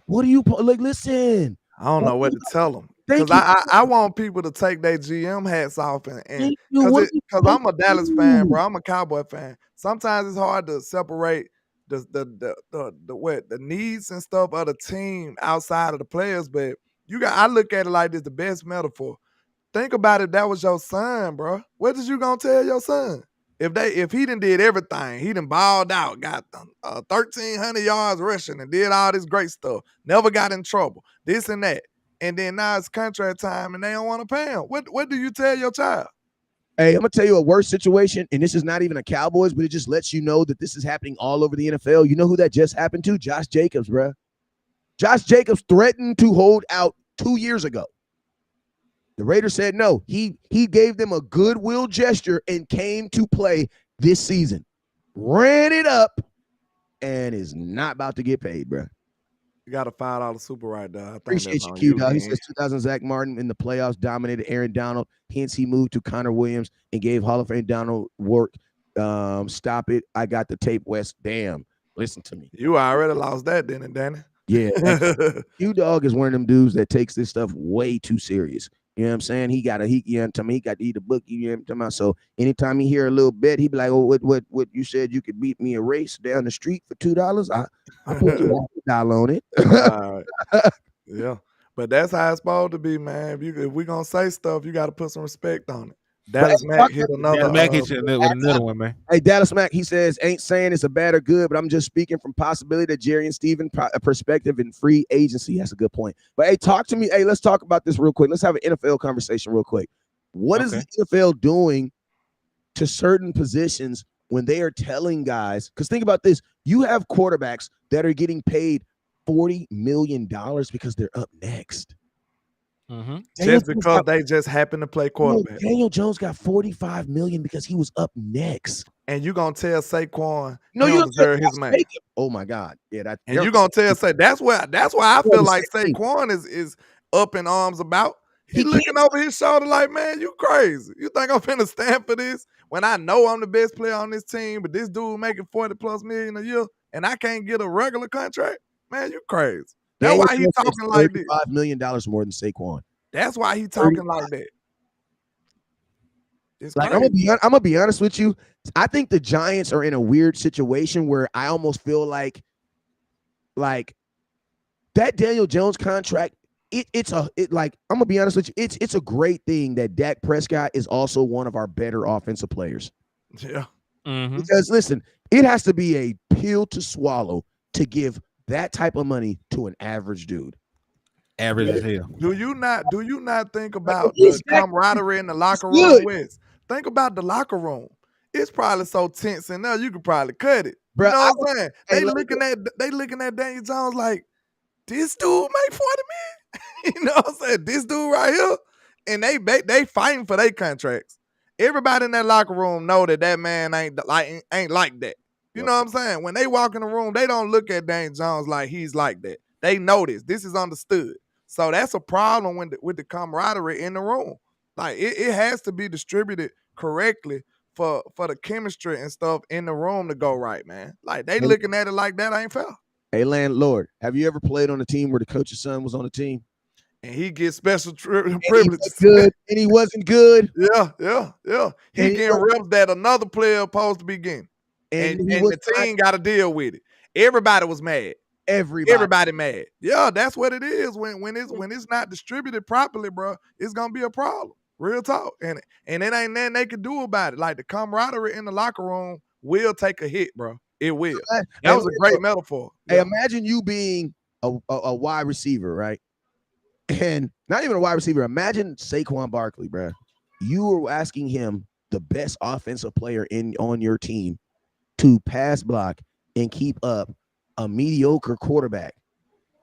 What do you, like, listen. I don't know what to tell them. Because I want people to take their GM hats off because I'm a Dallas fan, bro. I'm a Cowboy fan. Sometimes it's hard to separate the needs and stuff of the team outside of the players. But I look at it like this, the best metaphor. Think about it. That was your son, bro. What is you gonna tell your son? If he done did everything, he done balled out, got 1,300 yards rushing and did all this great stuff, never got in trouble, this and that. And then now it's contract time and they don't want to pay him. What do you tell your child? Hey, I'm going to tell you a worse situation, and this is not even a Cowboys, but it just lets you know that this is happening all over the NFL. You know who that just happened to? Josh Jacobs, bro. Josh Jacobs threatened to hold out 2 years ago. The Raiders said no. He gave them a goodwill gesture and came to play this season. Ran it up and is not about to get paid, bro. You got a $5 super right there. I appreciate you, Q, dog. He says 2000 Zack Martin in the playoffs dominated Aaron Donald. Hence, he moved to Connor Williams and gave Hall of Fame Donald work. Stop it. I got the tape, West. Damn. Listen to me. You already lost that, didn't it, Danny? Yeah. Q Dog is one of them dudes that takes this stuff way too serious. You know what I'm saying? He got to eat a book. You know what I'm talking about? So anytime he hear a little bit, he be like, "Oh, what you said you could beat me a race down the street for $2? I put $1 on it." Yeah, but that's how it's supposed to be, man. If we gonna say stuff, you got to put some respect on it. Dallas Mack hit another. Dallas Mack hit with another one, man. Hey, Dallas Mack, he says, ain't saying it's a bad or good, but I'm just speaking from possibility that Jerry and Steven perspective in free agency. That's a good point. But hey, talk to me. Hey, let's talk about this real quick. Let's have an NFL conversation real quick. What is the NFL doing to certain positions when they are telling guys? Because think about this. You have quarterbacks that are getting paid $40 million because they're up next. Just because they just happen to play quarterback. Daniel Jones got $45 million because he was up next. And you gonna tell Saquon you don't deserve his money. Oh my God. Yeah, and you gonna tell that's why I feel like Saquon is up in arms about. He's looking over his shoulder like, man, you crazy. You think I'm finna stand for this when I know I'm the best player on this team, but this dude making $40+ million a year and I can't get a regular contract? Man, you crazy. That's why he's talking like this. $5 million more than Saquon. That's why he's talking like that. It's like I'm gonna be honest with you. I think the Giants are in a weird situation where I almost feel like that Daniel Jones contract. I'm gonna be honest with you. It's a great thing that Dak Prescott is also one of our better offensive players. Yeah. Because listen, it has to be a pill to swallow to give that type of money to an average dude. Average as hell. Do you not think about the camaraderie in the locker room, Wes? Think about the locker room. It's probably so tense in there, you could probably cut it. Bro, you know what I'm saying? They looking at Daniel Jones like, this dude make $40 million. You know what I'm saying? This dude right here. And they fighting for their contracts. Everybody in that locker room know that man ain't like that. You know what I'm saying? When they walk in the room, they don't look at Daniel Jones like he's like that. They know this. This is understood. So that's a problem with the camaraderie in the room. Like it has to be distributed correctly for the chemistry and stuff in the room to go right, man. Like they looking at it like that ain't fair. Hey, landlord, have you ever played on a team where the coach's son was on the team? And he gets special And privileges. He good, and he wasn't good. Yeah. He getting reps that another player supposed to be getting. And the team got to deal with it. Everybody was mad. Everybody mad. Yeah, that's what it is. When it's not distributed properly, bro, it's gonna be a problem. Real talk. And it ain't nothing they can do about it. Like the camaraderie in the locker room will take a hit, bro. It will. That was a great metaphor. Hey, imagine you being a wide receiver, right? And not even a wide receiver. Imagine Saquon Barkley, bro. You were asking him, the best offensive player on your team, to pass block and keep up a mediocre quarterback.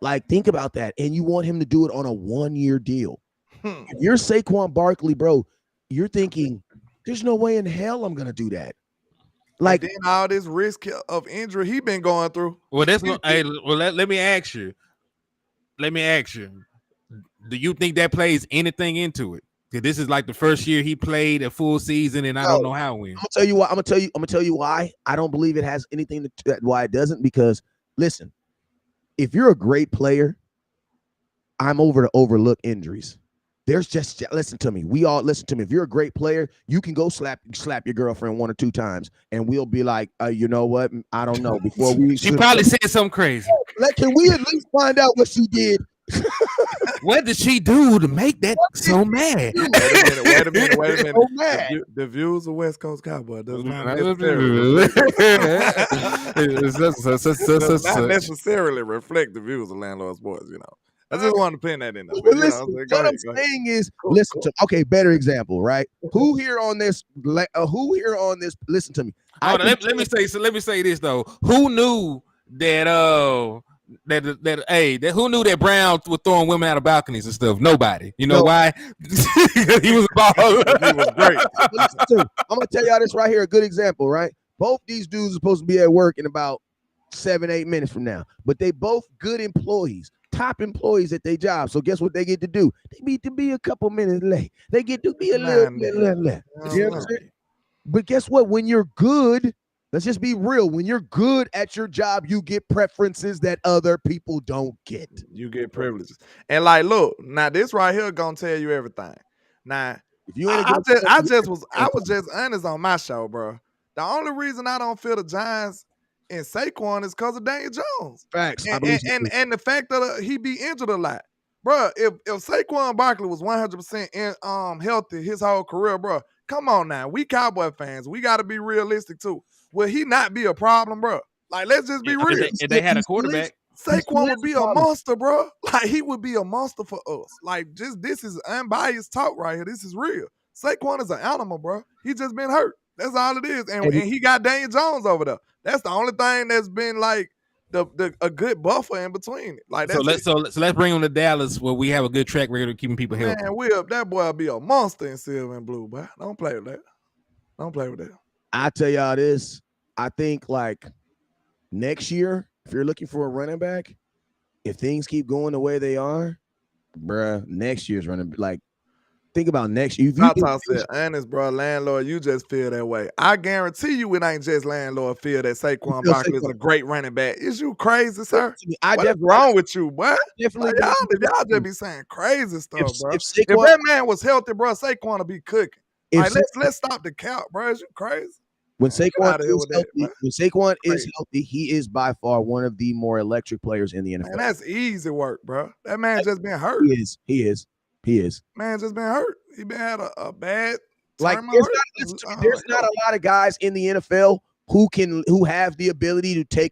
Like, think about that. And you want him to do it on a 1-year deal. If you're Saquon Barkley, bro, you're thinking, there's no way in hell I'm gonna do that. Like, and then all this risk of injury he been going through. Well, that's no. Hey, well, let me ask you. Do you think that plays anything into it? Because this is like the first year he played a full season, and I don't know how when. I'm gonna tell you why. I'm gonna tell you why. I don't believe it has anything to why it doesn't. Because listen, if you're a great player, I'm over to overlook injuries. There's just listen to me. We all listen to me. If you're a great player, you can go slap your girlfriend 1 or 2 times, and we'll be like, you know what? I don't know. Before we, she probably said something crazy. Can we at least find out what she did? What did she do to make that so mad? Wait a minute. So mad. The views of West Coast Cowboy does not necessarily reflect the views of Landlord Sports, you know. I just want to pin that in there. But listen, what I'm saying is, listen to. Okay, better example, right? Who here on this? Listen to me. Let me say this though. Who knew that? Who knew that Brown was throwing women out of balconies and stuff? Nobody. You know why? He was a baller. He was great. I'm gonna tell y'all this right here. A good example, right? Both these dudes are supposed to be at work in about 7-8 minutes from now, but they both good employees. Top employees at their job. So guess what they get to do? They need to be a couple minutes late. They get to be a little bit late. You know what I'm saying? But guess what? When you're good, let's just be real. When you're good at your job, you get preferences that other people don't get. You get privileges. And like, look, now this right here gonna tell you everything. Now, if you ain't I was just honest on my show, bro. The only reason I don't feel the Giants and Saquon is because of Daniel Jones. Facts. And the fact that he be injured a lot. Bro, if Saquon Barkley was 100% healthy his whole career, bro, come on now. We Cowboy fans, we got to be realistic too. Will he not be a problem, bro? Like, let's just be real. If they had a quarterback, Saquon would be a monster, bro. Like, he would be a monster for us. Like, just this is unbiased talk right here. This is real. Saquon is an animal, bro. He just been hurt. That's all it is. And he got Daniel Jones over there. That's the only thing that's been like a good buffer in between it. Like, that's so let's bring him to Dallas where we have a good track record of keeping people healthy. Man, that boy will be a monster in silver and blue, boy. Don't play with that. Don't play with that. I tell y'all this. I think like next year, if you're looking for a running back, if things keep going the way they are, bruh, next year's running like. Think about next year. I said, honest, bro, landlord, you just feel that way. I guarantee you it ain't just landlord feel that Saquon Barkley is a great running back. Is you crazy, sir? What's wrong with you, boy? Definitely. Like, y'all just be saying crazy stuff, bro. If that man was healthy, bro, Saquon would be cooking. Like, let's stop the count, bro. Is you crazy? When Saquon is healthy, he is by far one of the more electric players in the NFL. And that's easy work, bro. That man just been hurt. He is. Man just been hurt. He been had a bad like there's not a lot of guys in the NFL who have the ability to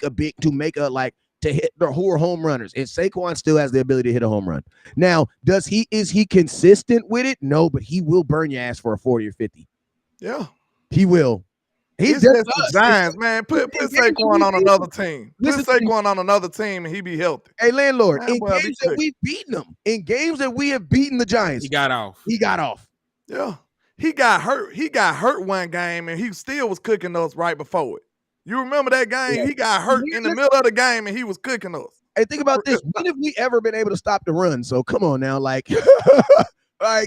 hit who are home runners. And Saquon still has the ability to hit a home run. Now, is he consistent with it? No, but he will burn your ass for a 40 or 50. Yeah. He will. He's just the Giants, man. Put Saquon on another team. Put Saquon on another team and he be healthy. Hey, landlord, in games that we've beaten them, in games that we have beaten the Giants, he got off. Yeah. He got hurt. He got hurt one game and he still was cooking us right before it. You remember that game? Yeah. He got hurt in the middle of the game and he was cooking us. Hey, think about this. When have we ever been able to stop the run? So come on now, like why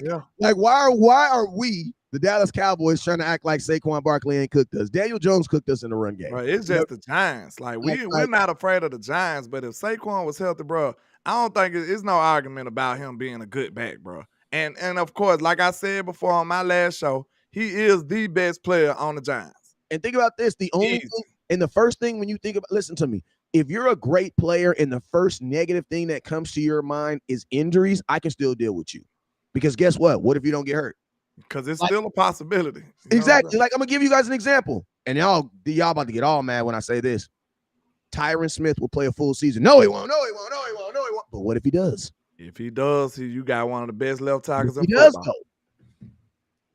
are we the Dallas Cowboys trying to act like Saquon Barkley ain't cooked us. Daniel Jones cooked us in the run game. Bro, it's just the Giants. Like we're not afraid of the Giants, but if Saquon was healthy, bro, I don't think it's no argument about him being a good back, bro. And of course, like I said before on my last show, he is the best player on the Giants. And think about this: the only thing, and the first thing when you think about, listen to me. If you're a great player and the first negative thing that comes to your mind is injuries, I can still deal with you. Because guess what? What if you don't get hurt? Because it's still a possibility. Exactly. Like I'm gonna give you guys an example, and y'all about to get all mad when I say this. Tyron Smith will play a full season. No, he won't. No, he won't. No, he won't. No, he won't. But what if he does? If he does, you got one of the best left tackles in football. Does,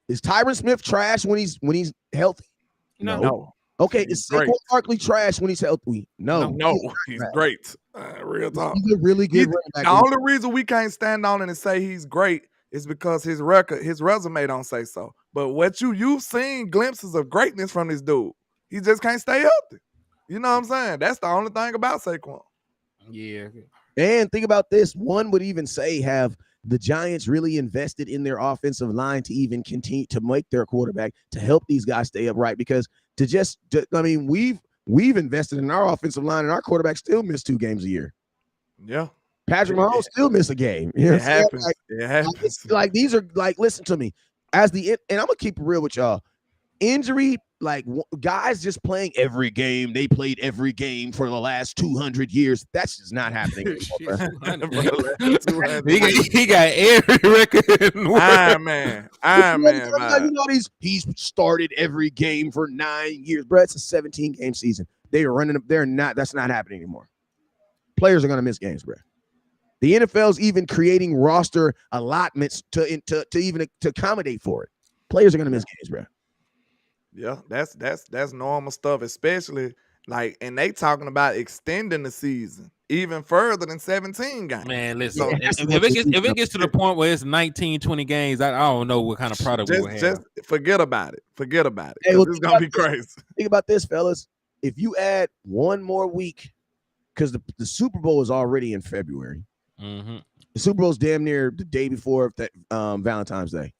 is Tyron Smith trash when he's healthy? No. Okay, is Saquon Barkley trash when he's healthy? No, he's great. Real talk. He's a really good running back. The only reason we can't stand on it and say he's great is because his resume don't say so. But what you've seen glimpses of greatness from this dude. He just can't stay healthy. You know what I'm saying? That's the only thing about Saquon. Yeah. And think about this. One would even say, have the Giants really invested in their offensive line to even continue to make their quarterback to help these guys stay upright? Because we've invested in our offensive line, and our quarterback still missed 2 games a year. Yeah. Patrick Mahomes still miss a game. You know it happens. It happens. Like these are like, listen to me. And I'm gonna keep it real with y'all. Injury, like guys just playing every game. They played every game for the last 200 years. That's just not happening anymore. He got every record. Iron Man. You know, he's started every game for 9 years, bro. It's a 17-game season. They are running. That's not happening anymore. Players are gonna miss games, bro. The NFL's even creating roster allotments to accommodate for it. Players are gonna miss games, bro. Yeah, that's normal stuff, especially like, and they talking about extending the season even further than 17 games. Man, listen, if it gets to the point where it's 19, 20 games, I don't know what kind of product we will have. Just forget about it. Forget about it. Hey, well, it's gonna be crazy. Think about this, fellas. If you add one more week, because the Super Bowl is already in February. Mm-hmm. The Super Bowl is damn near the day before Valentine's Day,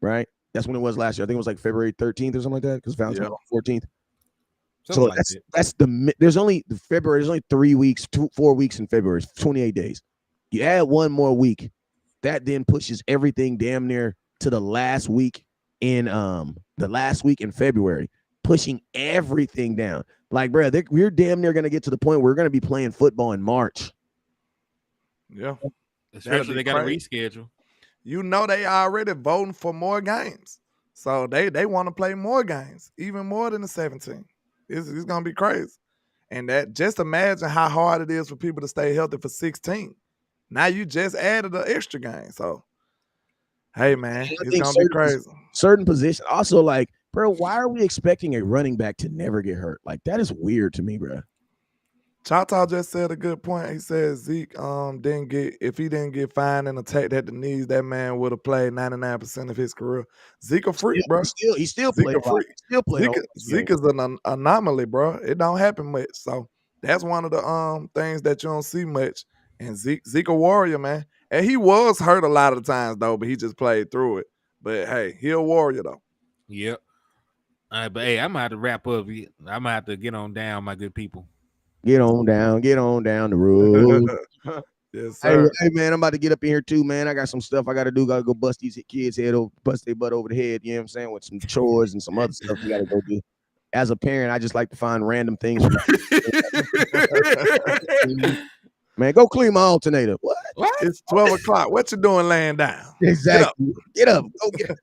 right? That's when it was last year. I think it was like February 13th or something like that, because Valentine's Day was 14th. So like that's there's only 3 weeks, 4 weeks in February. It's 28 days. You add one more week, that then pushes everything damn near to the last week in February, pushing everything down. Like, bro, we're damn near gonna get to the point where we're gonna be playing football in March. Yeah, especially they got to reschedule. You know, they already voting for more games, so they want to play more games, even more than the 17. It's gonna be crazy, and that just imagine how hard it is for people to stay healthy for 16. Now you just added an extra game, so hey man, it's gonna be crazy. Certain positions also, like, bro, why are we expecting a running back to never get hurt? Like, that is weird to me, bro. Chata just said a good point. He said Zeke if he didn't get fined and attacked at the knees, that man would have played 99% of his career. Zeke a freak, bro. He still played. Zeke is an anomaly, bro. It don't happen much. So that's one of the things that you don't see much. And Zeke a warrior, man. And he was hurt a lot of the times though, but he just played through it. But hey, he a warrior though. Yep. All right, but hey, I'm gonna have to wrap up. I'm gonna have to get on down, my good people. Get on down the road. Yes, sir. Hey, man, I'm about to get up in here too, man. I got some stuff I got to do. Got to go bust these kids' bust their butt over the head. You know what I'm saying? With some chores and some other stuff we got to go do. As a parent, I just like to find random things. Man, go clean my alternator. What? It's 12 o'clock. What you doing laying down? Exactly. Get up. Go get up.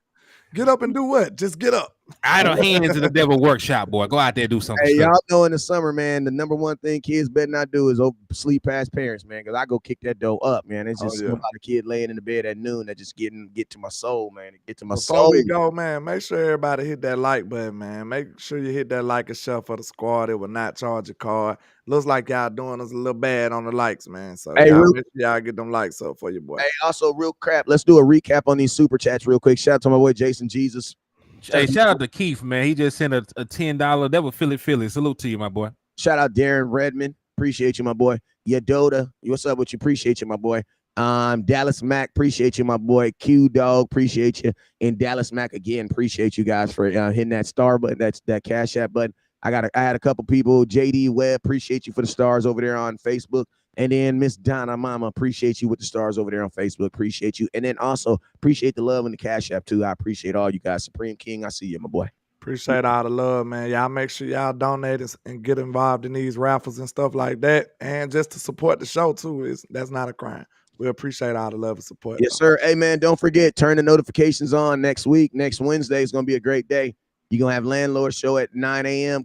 Get up and do what? Just get up. Idle hands in the devil workshop, boy. Go out there and do something. Hey, y'all know in the summer, man, the number one thing kids better not do is sleep past parents, man, because I go kick that door up, man. It's just about a kid laying in the bed at noon that just get to my soul, man. Get to my soul. Before we go, man, make sure everybody hit that like button, man. Make sure you hit that like and share for the squad. It will not charge a card. Looks like y'all doing us a little bad on the likes, man. So make sure y'all get them likes up for you, boy. Hey, also, real crap, let's do a recap on these super chats real quick. Shout out to my boy Jason Jesus. Hey, shout out to Keith, man. He just sent a $10. That was Philly. Salute to you, my boy. Shout out Darren Redmond. Appreciate you, my boy. Yadoda, what's up with you? Appreciate you, my boy. Dallas Mac, appreciate you, my boy. Q Dog, appreciate you. And Dallas Mac again, appreciate you guys for hitting that star button, that Cash App button. I had a couple people. JD Webb, appreciate you for the stars over there on Facebook. And then Miss Donna Mama, appreciate you with the stars over there on Facebook. Appreciate you. And then also appreciate the love and the Cash App too. I appreciate all you guys. Supreme King, I see you, my boy. Appreciate all the love, man. Y'all make sure y'all donate and get involved in these raffles and stuff like that. And just to support the show too, that's not a crime. We appreciate all the love and support. Yes, sir. Hey, man, don't forget, turn the notifications on next week. Next Wednesday is going to be a great day. You're going to have Landlord Show at 9 a.m.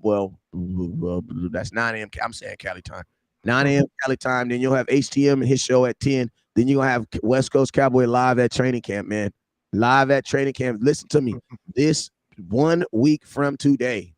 Well, that's 9 a.m. I'm saying Cali time. 9 a.m. Cali time. Then you'll have HTM and his show at 10. Then you're going to have West Coast Cowboy live at training camp, man. Live at training camp. Listen to me. This 1 week from today,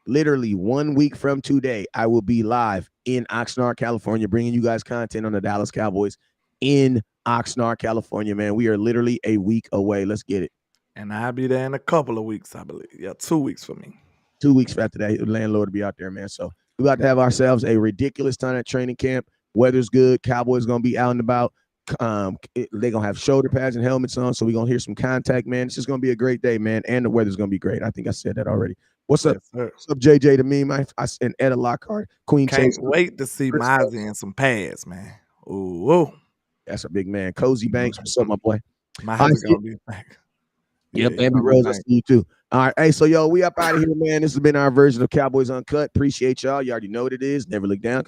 literally 1 week from today, I will be live in Oxnard, California, bringing you guys content on the Dallas Cowboys in Oxnard, California, man. We are literally a week away. Let's get it. And I'll be there in a couple of weeks, I believe. Yeah, 2 weeks for me. 2 weeks after that, the Landlord will be out there, man. So we're about to have ourselves a ridiculous time at training camp. Weather's good. Cowboys going to be out and about. They're going to have shoulder pads and helmets on, so we're going to hear some contact, man. It's just going to be a great day, man, and the weather's going to be great. I think I said that already. What's up? Yes, what's up, JJ to me, man? I and Etta Lockhart, Queen Can't Chase. wait to see Mozzie in some pads, man. Ooh. That's a big man. Cozy Banks, what's up, my boy? Mozzie's going to be back. Yep, Abby Rose, I see you too. All right, hey, so yo, we up out of here, man. This has been our version of Cowboys Uncut. Appreciate y'all. You already know what it is. Never look down.